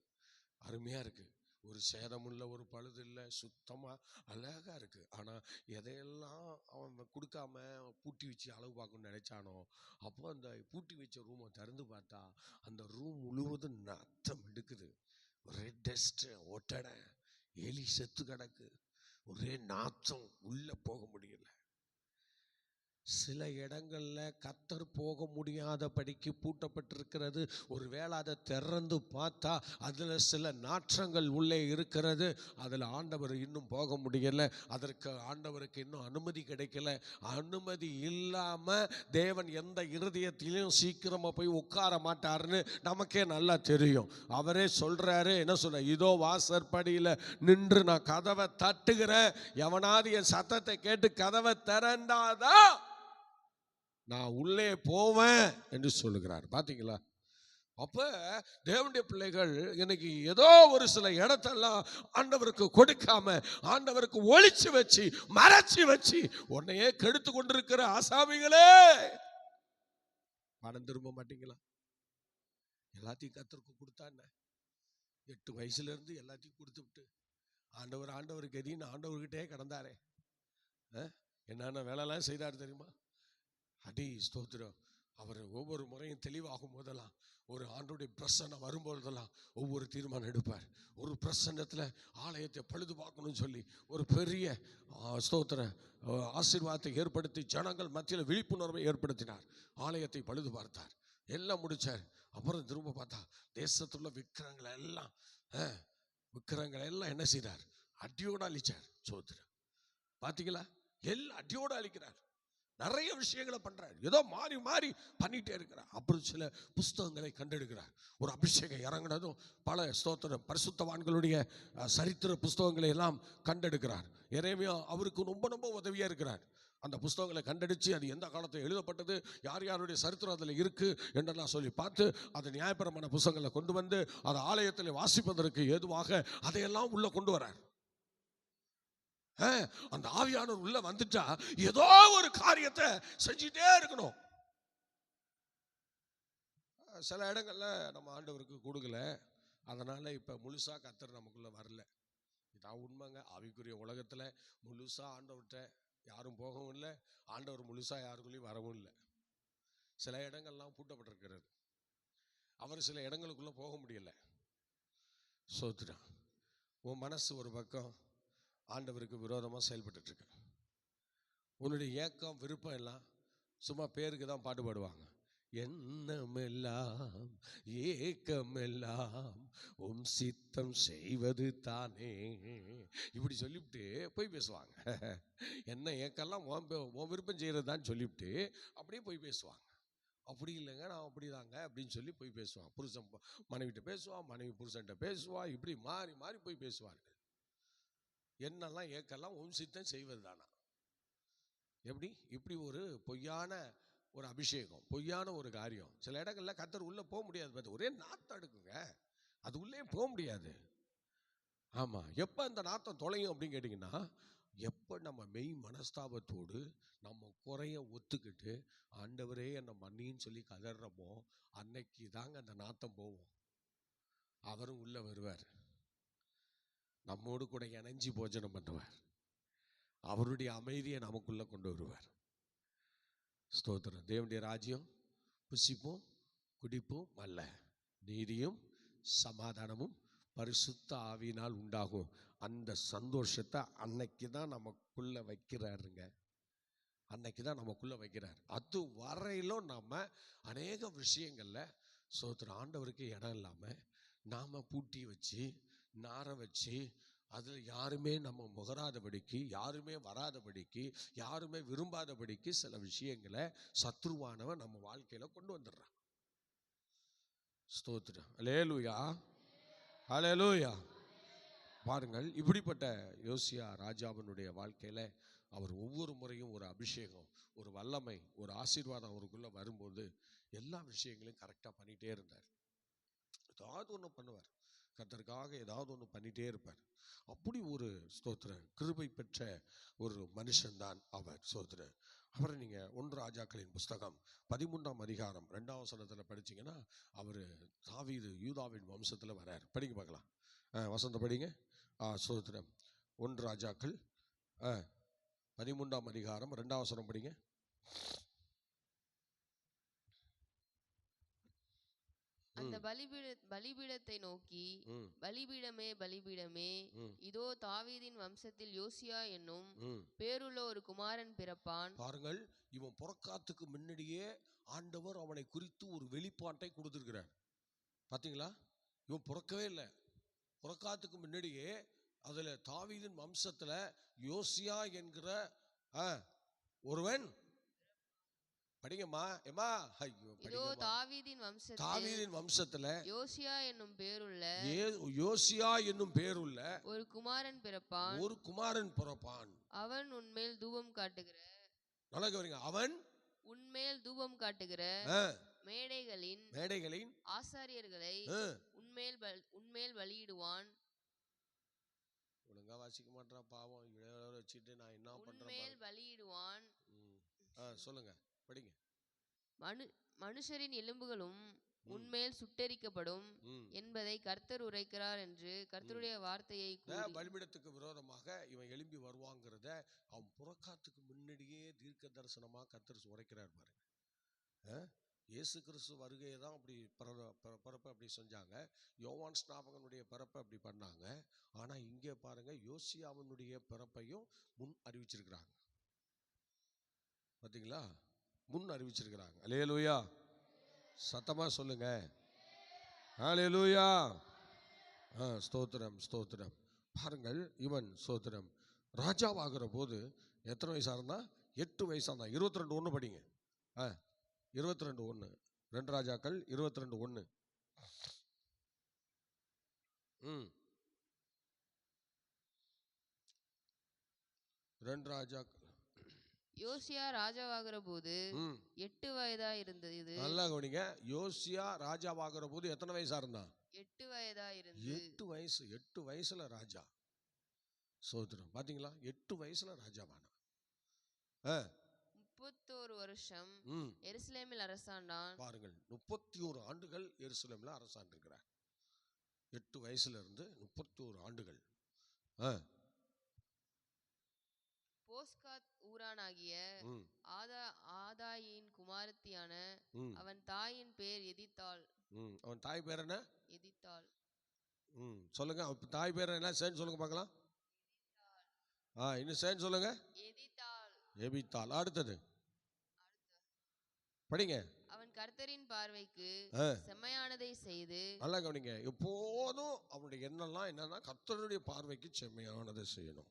அருமையாக இருக்கு, ஒரு சேதம் இல்லை, ஒரு பழுது இல்லை, சுத்தமாக அழகாக இருக்கு. ஆனால் எதையெல்லாம் அவன் கொடுக்காம பூட்டி வச்சு அளவு பார்க்கணும்னு நினைச்சானோ, அப்போ அந்த பூட்டி வச்ச ரூமை திறந்து பார்த்தா அந்த ரூம் முழுவதும் நாற்றம் எடுக்குது. ஒரே டஸ்ட், ஒட்டடை, எலி செத்து கிடக்கு, ஒரே நாற்றம், உள்ள போக முடியல. சில இடங்கள்ல கர்த்தர் போக முடியாதபடிக்கு பூட்டப்பட்டிருக்கிறது. ஒருவேளை அதை திறந்து பார்த்தா அதுல சில நாற்றங்கள் உள்ளே இருக்கிறது. அதுல ஆண்டவர் இன்னும் போக முடியல, அதற்கு ஆண்டவருக்கு இன்னும் அனுமதி கிடைக்கல. அனுமதி இல்லாம தேவன் எந்த இருதயத்திலையும் சீக்கிரமா போய் உட்கார மாட்டாருன்னு நமக்கே நல்லா தெரியும். அவரே சொல்றாரு, என்ன சொல்ற, இதோ வாசற்படியில நின்று நான் கதவை தட்டுகிறேன், எவனாவது என் சத்தத்தை கேட்டு கதவை திறந்தாதான் நான் உள்ளே போவேன் என்று சொல்லுகிறார். பாத்தீங்களா? அப்ப தேவனுடைய பிள்ளைகள் இன்னைக்கு ஏதோ ஒரு சில இடத்தெல்லாம் ஆண்டவருக்கு கொடுக்காம, ஆண்டவருக்கு ஒளிச்சு வச்சு மறைச்சு வச்சு உன்னையே கெடுத்து கொண்டிருக்கிற ஆசாமிகளே, பணம் திரும்ப மாட்டீங்களா? எல்லாத்தையும் கர்த்தருக்கு கொடுத்தா என்ன? 8 வயசுல இருந்து எல்லாத்தையும் கொடுத்து விட்டு ஆண்டவருக்கு எதின்னு ஆண்டவர்கிட்டே கிடந்தாரே, என்னென்ன வேலைலாம் செய்தார் தெரியுமா? அடி ஸ்தோத்திரம். அவர் ஒவ்வொரு முறையும் தெளிவாகும் போதெல்லாம், ஒரு ஆண்டோடைய பிரசன்னம் வரும்போதெல்லாம் ஒவ்வொரு தீர்மானம் எடுப்பார். ஒரு பிரசன்னத்தில் ஆலயத்தை பழுது பார்க்கணும்னு சொல்லி ஒரு பெரிய ஸ்தோத்திர ஆசீர்வாதத்தை ஏற்படுத்தி ஜனங்கள் மத்தியில் விழிப்புணர்வை ஏற்படுத்தினார். ஆலயத்தை பழுது பார்த்தார், எல்லாம் முடிச்சார். அப்புறம் திரும்ப பார்த்தா தேசத்துள்ள விக்கிரங்களை எல்லாம் என்ன செய்தார், அடியோடு அழிச்சார். ஸ்தோத்திரம். பார்த்தீங்களா? எல்லாம் அடியோடு அழிக்கிறார். நிறைய விஷயங்களை பண்றார், ஏதோ மாறி மாறி பண்ணிட்டே இருக்கிறார். அப்புறம் சில புஸ்தகங்களை கண்டெடுக்கிறார். ஒரு அபிஷேகம் இறங்கினதும் பல ஸ்தோத்திர பரிசுத்தவான்களுடைய சரித்திர புஸ்தகங்களை எல்லாம் கண்டெடுக்கிறார். எரேமியா அவருக்கு ரொம்ப ரொம்ப உதவியா இருக்கிறார். அந்த புஸ்தகங்களை கண்டடிச்சு அது எந்த காலத்தில் எழுதப்பட்டது, யார் யாருடைய சரித்திரம் அதில் இருக்கு என்றெல்லாம் சொல்லி பார்த்து அதை நியாயபரமான புஸ்தகங்களை கொண்டு வந்து அதை ஆலயத்தில் வாசிப்பதற்கு ஏதுவாக அதையெல்லாம் உள்ள கொண்டு வரார். அந்த ஆவியானவர் உள்ள வந்துட்டா ஏதோ ஒரு காரியத்தை செஞ்சுட்டே இருக்கணும். சில இடங்கள்ல நம்ம ஆண்டவருக்கு கொடுக்கல, அதனால இப்ப முழுசா கர்த்தர் நமக்குள்ள வரல. இதான் உண்மைங்க. ஆவிக்குரிய உலகத்துல முழுசா ஆண்டவர்கிட்ட யாரும் போகவும் இல்லை, ஆண்டவர் முழுசா யாருக்குள்ளேயும் வரவும் இல்லை. சில இடங்கள்லாம் பூட்டப்பட்டிருக்கிறது, அவர் சில இடங்களுக்குள்ள போக முடியல. சோத்துறான். உன் மனசு ஒரு பக்கம், ஆண்டவருக்கு விரோதமாக செயல்பட்டு இருக்கு. உன்னுடைய ஏக்கம் விருப்பம் எல்லாம் சும்மா பேருக்கு தான் பாட்டு பாடுவாங்க. எண்ணமெல்லாம் ஏக்கமெல்லாம் உம் சித்தம் செய்வது தானே, இப்படி சொல்லிவிட்டு போய் பேசுவாங்க. என்ன ஏக்கெல்லாம் உன் விருப்பம் செய்கிறது தான் சொல்லிவிட்டு அப்படியே போய் பேசுவாங்க. அப்படி இல்லைங்க, நான் அப்படிதாங்க அப்படின்னு சொல்லி போய் பேசுவான். புருஷன் மனைவிட்ட பேசுவான், மனைவி புருஷன்கிட்ட பேசுவா, இப்படி மாறி மாறி போய் பேசுவார்கள். என்னெல்லாம் ஏக்கெல்லாம் உன் சித்தம் செய்வது தானா? எப்படி? இப்படி ஒரு பொய்யான ஒரு அபிஷேகம், பொய்யான ஒரு காரியம். சில இடங்களில் கர்த்தர் உள்ளே போக முடியாது, பார்த்து ஒரே நாத்தம் எடுக்குங்க, அது உள்ளே போக முடியாது. ஆமாம், எப்போ அந்த நாத்தம் தொலையும் அப்படின்னு கேட்டிங்கன்னா, எப்போ நம்ம மெய் மனஸ்தாபத்தோடு நம்ம குறைய ஒத்துக்கிட்டு ஆண்டவரே என்னை மன்னின்னு சொல்லி கதறமோ, அன்னைக்கு தாங்க அந்த நாத்தம் போவோம். அவரும் உள்ளே வருவார், நம்மோடு கூட இணைஞ்சி போஜனம் பண்ணுவார், அவருடைய அமைதியை நமக்குள்ளே கொண்டு வருவார். ஸ்தோத்திரம். தேவனுடைய ராஜ்யம் புசிப்பும் குடிப்பும் அல்ல, நீதியும் சமாதானமும் பரிசுத்த ஆவியினால் உண்டாகும். அந்த சந்தோஷத்தை அன்னைக்கு தான் நமக்குள்ளே வைக்கிறாருங்க, அன்னைக்கு தான் நமக்குள்ளே வைக்கிறார். அது வரையிலும் நம்ம அநேக விஷயங்களில் ஸ்தோத்திரம் ஆண்டவருக்கு இடம் இல்லாமல் நாம் பூட்டி வச்சு நார வச்சு அதில் யாருமே நம்ம முகராதபடிக்கு, யாருமே வராதபடிக்கு, யாருமே விரும்பாதபடிக்கு சில விஷயங்களை சத்ருவானவன் நம்ம வாழ்க்கையில் கொண்டு வந்துடுறான். ஸ்தோத்திரம். அல்லேலூயா, அல்லேலூயா. பாருங்கள், இப்படிப்பட்ட யோசியா ராஜாவினுடைய வாழ்க்கையில் அவர் ஒவ்வொரு முறையும் ஒரு அபிஷேகம், ஒரு வல்லமை, ஒரு ஆசீர்வாதம் அவருக்குள்ளே வரும்போது எல்லா விஷயங்களையும் கரெக்டாக பண்ணிகிட்டே இருந்தார். ஏதாவது ஒன்று பண்ணுவார், கர்த்தருக்காக ஏதாவது ஒன்று பண்ணிகிட்டே இருப்பார். அப்படி ஒரு ஸ்தோத்திரம் கிருபை பெற்ற ஒரு மனுஷன்தான் அவர். ஸ்தோத்திரம். அவரை நீங்கள் 1 ராஜாக்களின் புஸ்தகம் 13ஆம் அதிகாரம் 2ஆம் வசனத்தில் படிச்சிங்கன்னா, அவர் தாவீது யூதாவின் வம்சத்தில் வரார். படிங்க பார்க்கலாம், வசனத்தை படிங்க. ஸ்தோத்திரம். 1 ராஜாக்கள் 13ஆம் அதிகாரம் 2ஆம் வசனம் படிங்க. அந்த பலிபீடத்தை நோக்கி, பலிபீடமே பலிபீடமே, இதோ தாவீதின் வம்சத்தில் யோசியா என்னும் பேருள்ள ஒரு குமாரன் பிறப்பான். பாருங்கள், இவன் பிறக்காத்துக்கு முன்னாடியே ஆண்டவர் அவனை குறித்து ஒரு வெளிப்பாட்டை கொடுத்திருக்கிறார். பார்த்தீங்களா? இவன் பிறக்கவே இல்லை, பிறக்காத்துக்கு முன்னாடியே அதில் தாவீதின் வம்சத்தில் யோசியா என்கிற ஒருவன், படிங்கம்மா, ஏமா, இதோ தாவீதின் வம்சத்துல யோசியா என்னும் பேருள்ள ஒரு குமாரன் பிறப்பான். அவன் உன்மேல் தூபம் காட்டுகிற, நல்லா கவனிங்க, அவன் உன்மேல் தூபம் காட்டுகிற மேடைகளின் ஆசாரியர்களை உன்மேல் பலியிடுவான். ஒழுங்கா வாசிக்க மாட்டான் பாவம், வச்சுட்டு நான் என்ன பண்றேன், உன்மேல் பலியிடுவான். சொல்லுங்க, படிங்க. மனுஷரின் எலும்புகளும் உன்மேல் சுட்டெரிக்கப்படும் என்பதை கர்த்தர் உரைக்கிறார் என்று கர்த்தருடைய வார்த்தையை பலிபீடத்துக்கு விரோதமாக இவன் எழும்பி வருவாங்கிறத அவன் புறக்காத்துக்கு முன்னாடியே தீர்க்க தரிசனமாக கர்த்தர் உரைக்கிறார். பாருங்க, இயேசு கிறிஸ்து வருகையை தான் அப்படி பிறப்பை அப்படி செஞ்சாங்க, யோவான் ஸ்நாபகனுடைய பிறப்பை அப்படி பண்ணாங்க. ஆனால் இங்கே பாருங்க, யோசியாவினுடைய பிறப்பையும் முன் அறிவிச்சிருக்கிறாங்க. பார்த்தீங்களா? முன் அறிவிச்சிருக்கிறாங்க. அல்லேலூயா, சத்தமாக சொல்லுங்க, அல்லேலூயா. ஸ்தோத்திரம், ஸ்தோத்திரம். பாருங்கள், இவன் ஸ்தோத்திரம் ராஜாவாகிற போது எத்தனை வயசாக இருந்தா? 8 வயசாக இருந்தான். 22:1 படிங்க. 22:1, 2 ராஜாக்கள் 22:1. 2 ராஜாக்கள். யோசியா ராஜாவாகிற போது 8 வயதா இருந்தது. நல்லா கவனிங்க, யோசியா ராஜாவாகிற போது எத்தனை வயசா இருந்தான்? 8 வயதா இருந்தது. 8 வயசு, 8 வயசுல ராஜா. சோதரம், பாத்தீங்களா? 8 வயசுல ராஜாவான. 31 வருஷம் எருசலேமில் அரசாண்டான். பாருங்கள், 31 ஆண்டுகள் எருசலேமில் அரசாண்டிருக்கிறார். 8 வயசுல இருந்து 31 ஆண்டுகள். போஸ்காத் ஊரானாகிய ஆதாயின் குமாரத்தியான அவன் தாயின் பேர் எதித்தாள். அவன் தாய் பேர் என்ன? எதித்தாள். சொல்லுங்க, தாய் பேர் என்ன? சொல்லுங்க பார்க்கலாம். இன்னும் சேர்ந்து சொல்லுங்க. எபித்தாள். அடுத்தது படிங்க. அவன் கர்த்தரின் பார்வைக்கு செம்மையானதை செய்து. நல்லா கவனிங்க. எப்போதும் அவனுடைய எண்ணெல்லாம் என்னன்னா கர்த்தருடைய பார்வைக்கு செம்மையானதை செய்யணும்.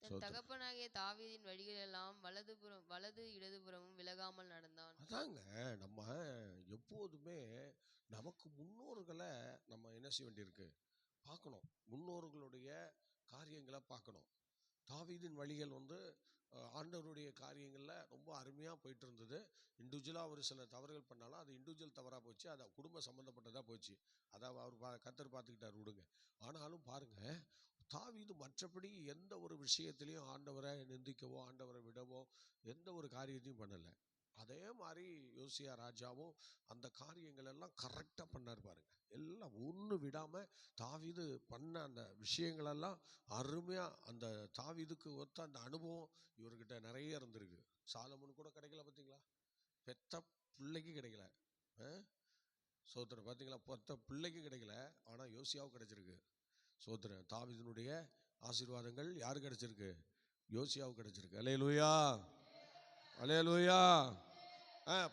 தன் தகப்பனாகிய தாவீதின் வழிகளெல்லாம் வலது இடதுபுறமும் விலகாமல் நடந்தான். அதாங்க நம்ம எப்போதுமே நமக்கு முன்னோர்களை நம்ம என்ன செய்ய வேண்டியிருக்கு, பார்க்கணும். முன்னோர்களுடைய காரியங்களை பார்க்கணும். தாவீதின் வழிகள் ஆண்டவருடைய காரியங்களில் ரொம்ப அருமையாக போயிட்டு இருந்தது. இண்டிவிஜுவலாக ஒரு சில தவறுகள் பண்ணாலும் அது இண்டிவிஜுவல் தவறாக போச்சு, அது குடும்ப சம்மந்தப்பட்டதாக போச்சு. அதாவது அவர் கர்த்தர் பார்த்துக்கிட்டார் விடுங்க. ஆனாலும் பாருங்க, தாவீது மற்றபடி எந்த ஒரு விஷயத்திலையும் ஆண்டவரை நிந்திக்கவோ ஆண்டவரை விடவோ எந்த ஒரு காரியத்தையும் பண்ணலை. அதே மாதிரி யோசியா ராஜாவும் அந்த காரியங்கள் எல்லாம் கரெக்டாக பண்ணார் பாருங்க. எல்லாம் ஒன்று விடாமல் தாவீது பண்ண அந்த விஷயங்களெல்லாம் அருமையாக, அந்த தாவீதுக்கு ஒத்த அந்த அனுபவம் இவர்கிட்ட நிறைய இருந்திருக்கு. சாலமோன் கூட கிடைக்கல பார்த்தீங்களா, பெத்த பிள்ளைக்கு கிடைக்கல. சோத்திரம் பார்த்தீங்களா, பெத்த பிள்ளைக்கு கிடைக்கல, ஆனால் யோசியாவுக்கு கிடைச்சிருக்கு. சோத்திரம். தாவீதினுடைய ஆசீர்வாதங்கள் யாருக்கு கிடைச்சிருக்கு, யோசியாவுக்கு கிடைச்சிருக்கு. அல்லேலூயா, அல்லேலூயா.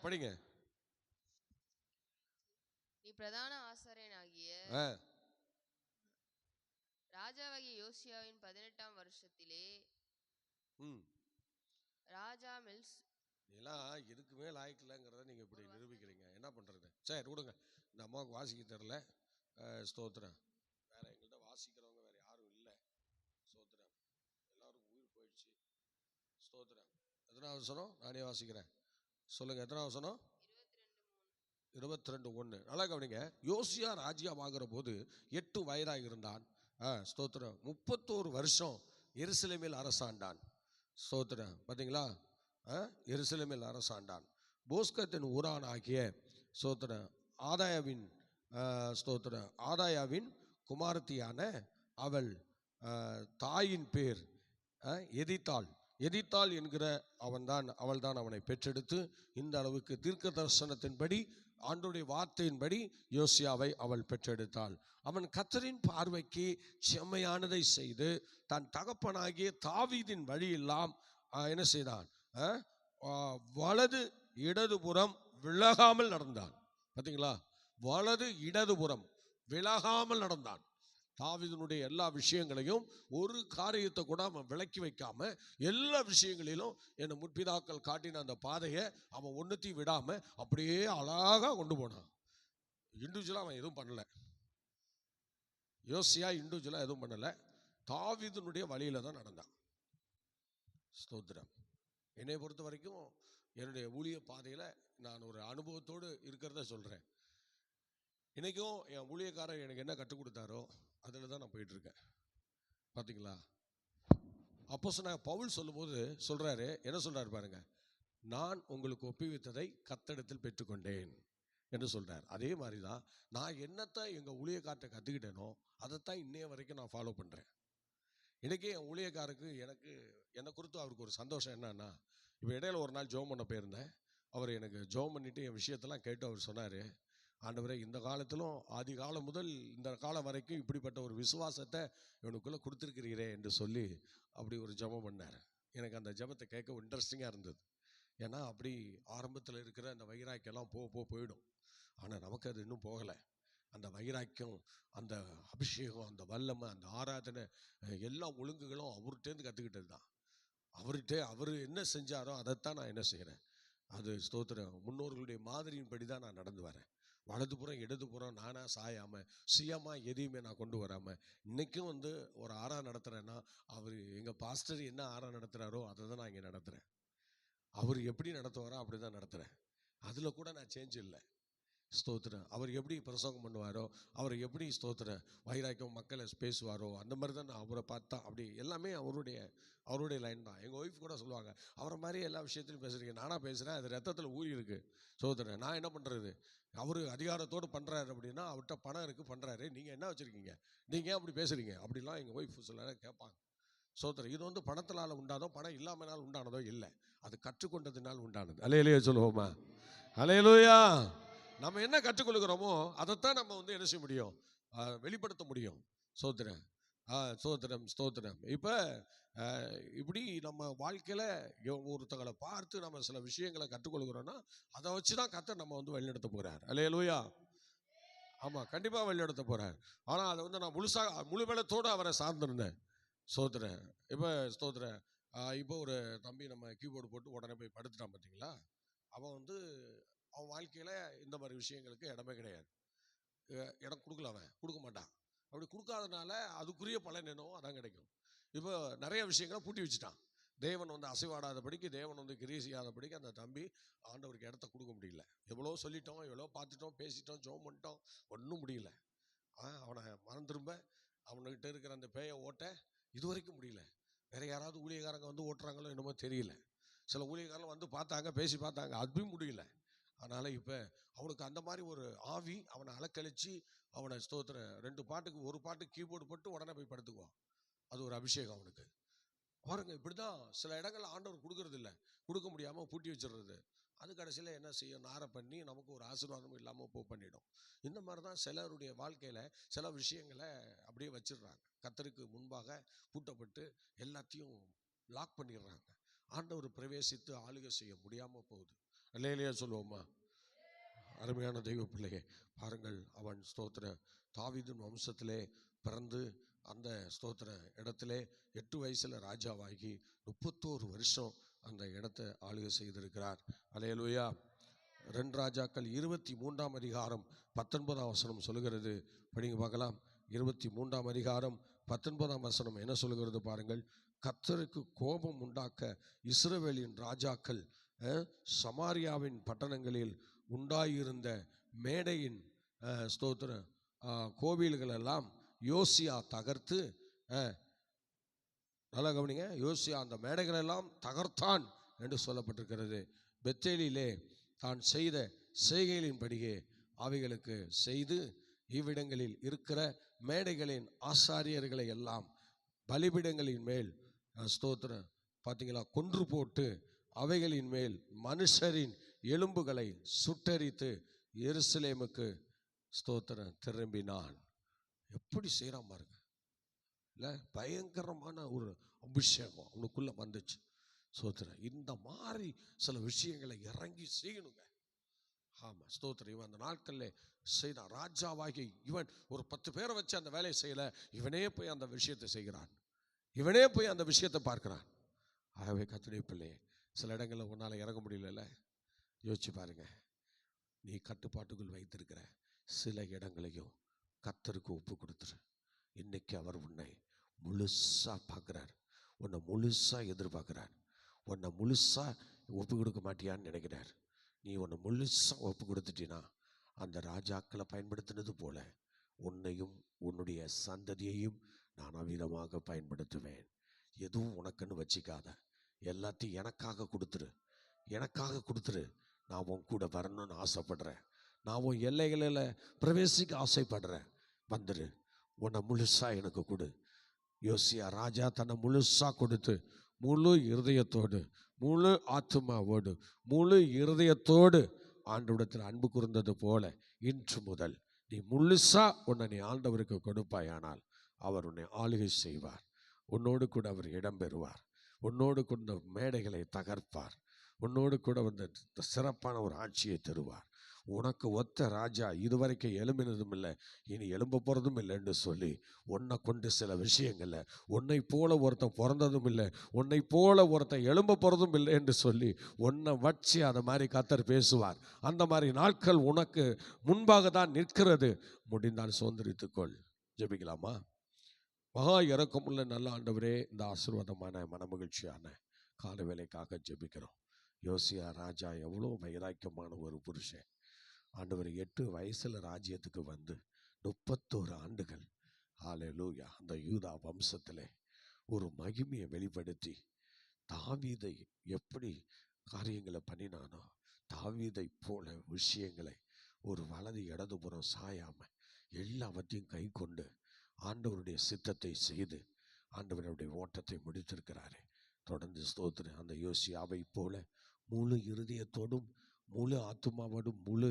படிங்க. நீ பிரதான ஆசாரியனாகிய ராஜாவாகிய யோசியாவின் 18ஆம் வருஷத்திலே ராஜா எல்லாம் எதுக்குமே லாய்க்கலங்கிறத நீங்க இப்படி நிரூபிக்கிறீங்க. என்ன பண்றது? சரி விடுங்க, இந்த அம்மாவுக்கு வாசிக்க தெரியல. ஸ்தோத்திரம். வேற எங்கள்கிட்ட வாசிக்கிறவங்க வேற யாரும் இல்லை. ஸ்தோத்திரம். எல்லாருக்கும் உயிர் போயிடுச்சு. ஸ்தோத்திரம். எத்தனாவது வசனம்? நானே வாசிக்கிறேன். சொல்லுங்க, எத்தனாவது வசனம்? 22:1. நல்லா கவனிங்க. யோசியா ராஜ்யமாகிற போது 8 வயதாக இருந்தான். ஸ்தோத்திரம். 31 வருஷம் எருசலேமில் அரசாண்டான். ஸ்தோத்திரம். பார்த்தீங்களா, எருசலேமில் அரசாண்டான். போஸ்கத்தின் ஊரான் ஆகிய ஸ்தோத்திரம் ஆதாயாவின் ஸ்தோத்திரம் ஆதாயாவின் குமாரத்தியான அவள் தாயின் பேர் எதித்தாள். எதித்தாள் என்கிற அவள் தான் அவனை பெற்றெடுத்து இந்த அளவுக்கு தீர்க்க தரிசனத்தின்படி ஆண்டவருடைய வார்த்தையின்படி யோசியாவை அவள் பெற்றெடுத்தாள். அவன் கர்த்தரின் பார்வைக்கு செம்மையானதை செய்து தன் தகப்பனாகிய தாவீதின் வழியெல்லாம் என்ன செய்தான், வலது இடதுபுறம் விலகாமல் நடந்தான். பார்த்தீங்களா, வலது இடதுபுறம் விலகாமல் நடந்தான். தாவீதினுடைய எல்லா விஷயங்களையும் ஒரு காரியத்தை கூட அவன் விலக்கி வைக்காம எல்லா விஷயங்களிலும் என்ன முற்பிதாக்கள் காட்டின அந்த பாதையை அவன் ஒன்றுத்தையும் விடாம அப்படியே அழகா கொண்டு போனான். இண்டிவிஜுவலா அவன் எதுவும் பண்ணல. யோசியா இண்டிவிஜுவலா எதுவும் பண்ணல, தாவீதினுடைய வழியில தான் நடந்தான். ஸ்தோத்திரம். என்னை பொறுத்த வரைக்கும் என்னுடைய ஊழிய பாதையில நான் ஒரு அனுபவத்தோடு இருக்கிறத சொல்றேன். இன்னைக்கும் என் ஊழியக்காரர் எனக்கு என்ன கற்றுக் கொடுத்தாரோ அதில் தான் நான் போயிட்டு இருக்கேன். பார்த்தீங்களா, அப்போஸ்தலனாகிய பவுல் சொல்லும்போது சொல்றாரு, என்ன சொல்றாரு பாருங்க, நான் உங்களுக்கு ஒப்புவித்ததை கர்த்தரிடத்தில் பெற்றுக்கொண்டேன் என்று சொல்றார். அதே மாதிரி தான் நான் என்னத்தை எங்கள் ஊழியக்காரத்தை கற்றுக்கிட்டேனோ அதைத்தான் இன்னைய வரைக்கும் நான் ஃபாலோ பண்ணுறேன். இன்றைக்கி என் ஊழியக்காருக்கு என்னை குறித்து அவருக்கு ஒரு சந்தோஷம் என்னன்னா, இப்போ இடையில ஒரு நாள் ஜெபம் பண்ண போயிருந்தேன். அவர் எனக்கு ஜெபம் பண்ணிவிட்டு என் விஷயத்தெல்லாம் கேட்டு அவர் சொன்னார், ஆண்டவரே இந்த காலத்திலும் ஆதி காலம் முதல் இந்த காலம் வரைக்கும் இப்படிப்பட்ட ஒரு விசுவாசத்தை இவனுக்குள்ளே கொடுத்துருக்கிறீரே என்று சொல்லி அப்படி ஒரு ஜெபம் பண்ணார். எனக்கு அந்த ஜெபத்தை கேட்க இன்ட்ரெஸ்டிங்காக இருந்தது. ஏன்னா அப்படி ஆரம்பத்தில் இருக்கிற அந்த வைராக்கியெல்லாம் போயிடும். ஆனால் நமக்கு அது இன்னும் போகலை. அந்த வைராக்கியம், அந்த அபிஷேகம், அந்த வல்லமை, அந்த ஆராதனை, எல்லா ஒழுங்குகளும் அவர்கிட்டேருந்து கற்றுக்கிட்டது தான். அவர் என்ன செஞ்சாரோ அதைத்தான் நான் என்ன செய்கிறேன். அது ஸ்தோத்திரம். முன்னோர்களுடைய மாதிரியின்படி தான் நான் நடந்து வரேன். வலதுபுறம் இடதுபுறம் நானாக சாயாமல் சுயமாக எதையுமே நான் கொண்டு வராமல் இன்றைக்கும் ஒரு ஆறாக நடத்துகிறேன்னா அவர் எங்கள் பாஸ்டர் என்ன ஆறாக நடத்துகிறாரோ அதை தான் நான் இங்கே நடத்துகிறேன். அவர் எப்படி நடத்துவாரோ அப்படி தான் நடத்துகிறேன். அதில் கூட நான் சேஞ்ச் இல்லை. ஸ்தோத்திரம். அவர் எப்படி பிரசங்கம் பண்ணுவாரோ, அவர் எப்படி ஸ்தோத்திரம் வைராக்கியம் மக்களை பேசுவாரோ அந்த மாதிரி தான் நான் அவரை பார்த்தா அப்படி எல்லாமே அவருடைய லைன் தான். எங்கள் ஒய்ஃப் கூட சொல்லுவாங்க, அவரை மாதிரி எல்லா விஷயத்திலும் பேசுகிறீங்க. நானாக பேசுகிறேன், அது ரத்தத்தில் ஊறி இருக்குது. ஸ்தோத்திரம். நான் என்ன பண்ணுறது, அவர் அதிகாரத்தோடு பண்ணுறாரு அப்படின்னா அவர்கிட்ட பணம் இருக்குது பண்ணுறாரு, நீங்கள் என்ன வச்சுருக்கீங்க, நீங்கள் ஏன் அப்படி பேசுகிறீங்க அப்படிலாம் எங்கள் ஒய்ஃப் சில கேட்பாங்க. ஸ்தோத்திரம். இது பணத்தினால் உண்டானதோ பணம் இல்லாமனால் உண்டானதோ இல்லை, அது கற்றுக்கொண்டதுனால் உண்டானது. அல்லேலூயா சொல்லுவோமா? அல்லேலூயா. நம்ம என்ன கற்றுக்கொள்கிறோமோ அதைத்தான் நம்ம என்ன செய்ய முடியும், வெளிப்படுத்த முடியும். ஸ்தோத்திரம், ஸ்தோத்திரம், ஸ்தோத்திரம். இப்போ இப்படி நம்ம வாழ்க்கையில் ஒருத்தங்களை பார்த்து நம்ம சில விஷயங்களை கற்றுக்கொள்கிறோன்னா அதை வச்சு தான் கர்த்தர் நம்ம வந்து வழிநடத்த போகிறார். அல்லேலூயா. ஆமாம், கண்டிப்பாக வழிநடத்த போகிறார். ஆனால் அதை வந்து நான் முழு பலத்தோடு அவரை சார்ந்திருந்தேன். ஸ்தோத்திரம். இப்போ ஸ்தோத்திரம். இப்போ ஒரு தம்பி நம்ம கீபோர்டு போட்டு உடனே போய் படுத்துட்டான் பார்த்தீங்களா, அவன் வந்து அவன் வாழ்க்கையில் இந்த மாதிரி விஷயங்களுக்கு இடமே கிடையாது. இடம் கொடுக்கல, அவன் கொடுக்க மாட்டான். அப்படி கொடுக்காதனால அதுக்குரிய பலன் என்னவோ அதான் கிடைக்கும். இப்போ நிறைய விஷயங்களை பூட்டி வச்சுட்டான். தேவன் வந்து அசைவாடாதபடிக்கு, தேவன் வந்து கிரியை செய்யாதபடிக்கு அந்த தம்பி ஆண்டவருக்கு இடத்த கொடுக்க முடியல. எவ்வளோ சொல்லிட்டோம், எவ்வளோ பார்த்துட்டோம், பேசிட்டோம், ஜெபம் பண்ணிட்டோம், ஒன்றும் முடியல. அவனை மனம் திரும்ப அவனுக்கிட்ட இருக்கிற அந்த பேயை ஓட்ட இதுவரைக்கும் முடியல. வேற யாராவது ஊழியக்காரங்க வந்து ஓட்டுறாங்களோ என்னமோ தெரியல. சில ஊழியக்காரங்க வந்து பார்த்தாங்க, பேசி பார்த்தாங்க, அதுவும் முடியல. அதனால் இப்போ அவனுக்கு அந்த மாதிரி ஒரு ஆவி அவனை அலக்கழிச்சு அவனை ஸ்தோத்திரம் 2 பாட்டுக்கு ஒரு பாட்டு கீபோர்டு போட்டு உடனே போய் படுத்துக்குவான். அது ஒரு அபிஷேகம் அவனுக்கு. பாருங்க, இப்படி தான் சில இடங்கள் ஆண்டவர் கொடுக்கறது இல்லை, கொடுக்க முடியாமல் பூட்டி வச்சிடுறது. அது கடைசியில் என்ன செய்யும், நாரை பண்ணி நமக்கு ஒரு ஆசீர்வாதமும் இல்லாமல் பண்ணிடும். இந்த மாதிரி தான் சிலருடைய வாழ்க்கையில் சில விஷயங்களை அப்படியே வச்சிடுறாங்க. கர்த்தருக்கு முன்பாக பூட்டப்பட்டு எல்லாத்தையும் லாக் பண்ணிடுறாங்க. ஆண்டவர் பிரவேசித்து ஆளுகை செய்ய முடியாமல் போகுது. அல்லேலூயா சொல்லுவோமா? அருமையான தெய்வ பிள்ளையே, பாருங்கள், அவன் ஸ்தோத்திர தாவீதின் வம்சத்திலே பிறந்து அந்த ஸ்தோத்திர இடத்திலே 8 வயசுல ராஜாவாகி 31 வருஷம் அந்த இடத்தை ஆளுகை செய்திருக்கிறார். அல்லேலூயா. 2 ராஜாக்கள் 23ஆம் அதிகாரம் 19ஆம் வசனம் சொல்லுகிறது. படிங்க பார்க்கலாம். 23ஆம் அதிகாரம் 19ஆம் வசனம் என்ன சொல்லுகிறது பாருங்கள். கர்த்தருக்கு கோபம் உண்டாக்க இஸ்ரவேலின் ராஜாக்கள் சமாரியாவின் பட்டணங்களில் உண்டாயிருந்த மேடையின் ஸ்தோத்திர கோவில்கள் எல்லாம் யோசியா தகர்த்து, நல்லா கவனிங்க, யோசியா அந்த மேடைகள் எல்லாம் தகர்த்தான் என்று சொல்லப்பட்டிருக்கிறது. பெத்தேலிலே தான் செய்த செய்கைகளின்படியே அவைகளுக்கு செய்து இவ்விடங்களில் இருக்கிற மேடைகளின் ஆசாரியர்களை எல்லாம் பலிபீடங்களின் மேல் ஸ்தோத்திரம் பார்த்தீங்களா கொன்று போட்டு அவைகளின் மேல் மனுஷரின் எலும்புகளை சுட்டரித்து எருசலேமுக்கு ஸ்தோத்திரம் திரும்பினான். எப்படி செய்கிறான் பாருங்க. இல்லை, பயங்கரமான ஒரு அபிஷேகம் அவனுக்குள்ள வந்துச்சு. ஸ்தோத்திரம். இந்த மாதிரி சில விஷயங்களை இறங்கி செய்யணுங்க. ஆமாம், ஸ்தோத்திரம். இவன் அந்த நாட்களில் செய்தான். ராஜாவாகி இவன் ஒரு 10 பேரை வச்சு அந்த வேலையை செய்யலை, இவனே போய் அந்த விஷயத்தை செய்கிறான், இவனே போய் அந்த விஷயத்தை பார்க்கிறான். ஆகவே கர்த்தருடைய பிள்ளையே, சில இடங்களில் உன்னால் இறங்க முடியல. யோசிச்சு பாருங்க. நீ கட்டுப்பாட்டுக்குள் வைத்திருக்கிற சில இடங்களையும் கர்த்தருக்கு ஒப்பு கொடுத்துரு. இன்னைக்கு அவர் உன்னை முழுசா பார்க்குறார், உன்னை முழுசா எதிர்பார்க்குறார். உன்னை முழுசா ஒப்பு கொடுக்க மாட்டியான்னு நினைக்கிறார். நீ உன்னை முழுசா ஒப்பு கொடுத்துட்டினா அந்த ராஜாக்களை பயன்படுத்தினது போல உன்னையும் உன்னுடைய சந்ததியையும் நான் அவ்விதமாக பயன்படுத்துவேன். எதுவும் உனக்குன்னு வச்சிக்காத, எல்லாத்தையும் எனக்காக கொடுத்துரு, எனக்காக கொடுத்துரு. நான் உன் கூட வரணும்னு ஆசைப்படுறேன், நான் உன் எல்லைகளில் பிரவேசிக்க ஆசைப்படுறேன், வந்துரு, உன்னை முழுசா எனக்கு கொடு. யோசியா ராஜா தன்னை முழுசா கொடுத்து முழு இருதயத்தோடு, முழு ஆத்துமாவோடு, முழு இருதயத்தோடு ஆண்டவரிடத்தில் அன்பு கூர்ந்தது போல இன்று முதல் நீ முழுசா உன்னை நீ ஆண்டவருக்கு கொடுப்பாயானால் அவர் உன்னை ஆளுகை செய்வார். உன்னோடு கூட அவர் இடம் பெறுவார். உன்னோடு கொண்ட மேடைகளை தகர்ப்பார். உன்னோடு கூட வந்து சிறப்பான ஒரு ஆட்சியை தருவார். உனக்கு ஒத்த ராஜா இதுவரைக்கும் எழும்பினதும் இல்லை, இனி எழும்ப போகிறதும் இல்லைன்னு சொல்லி உன்னை கொண்டு சில விஷயங்களில் உன்னை போல ஒருத்தன் பிறந்ததும் இல்லை, உன்னை போல ஒருத்தன் எழும்ப போகிறதும் இல்லை என்று சொல்லி உன்னை வச்சு அதை மாதிரி கர்த்தர் பேசுவார். அந்த மாதிரி நாட்கள் உனக்கு முன்பாக தான் நிற்கிறது. முடிந்தால் சுதந்திரித்துக்கொள். ஜெபிக்கலாமா? மகா இறக்கமுள்ள நல்ல ஆண்டவரே, இந்த ஆசீர்வாதமான மனமகிழ்ச்சியான கால வேலைக்காக ஜெபிக்கிறோம். யோசியா ராஜா எவ்வளோ வைராக்கியமான ஒரு புருஷன். ஆண்டவர் 8 வயசுல ராஜ்யத்துக்கு வந்து 31 ஆண்டுகள் ஹல்லேலூயா அந்த யூதா வம்சத்திலே ஒரு மகிமையை வெளிப்படுத்தி தாவீதை எப்படி காரியங்களை பண்ணினானோ, தாவீதை போல விஷயங்களை ஒரு வலது இடதுபுறம் சாயாம எல்லாவற்றையும் கை கொண்டு ஆண்டவருடைய சித்தத்தை செய்து ஆண்டவருடைய ஓட்டத்தை முடித்திருக்கிறாரே. தொடர்ந்து ஸ்தோத்திரம். அந்த யோசியாவை போல முழு இருதயத்தோடும், முழு ஆத்துமாவோடும், முழு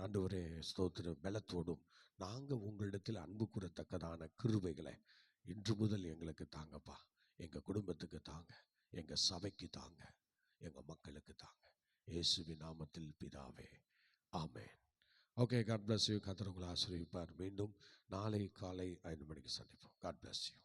ஆண்டவரே ஸ்தோத்திரம் பலத்தோடும் நாங்கள் உங்களிடத்தில் அன்பு கூறத்தக்கதான கிருபைகளை இன்று முதல் எங்களுக்கு தாங்கப்பா. எங்கள் குடும்பத்துக்கு தாங்க, எங்கள் சபைக்கு தாங்க, எங்கள் மக்களுக்கு தாங்க. இயேசுவின் நாமத்தில் பிதாவே, ஆமென். Okay, God bless you. கர்த்தர் உங்களை ஆசீர்வதிப்பார். மீண்டும் நாளை காலை 5 மணிக்கு சந்திப்போம். God bless you.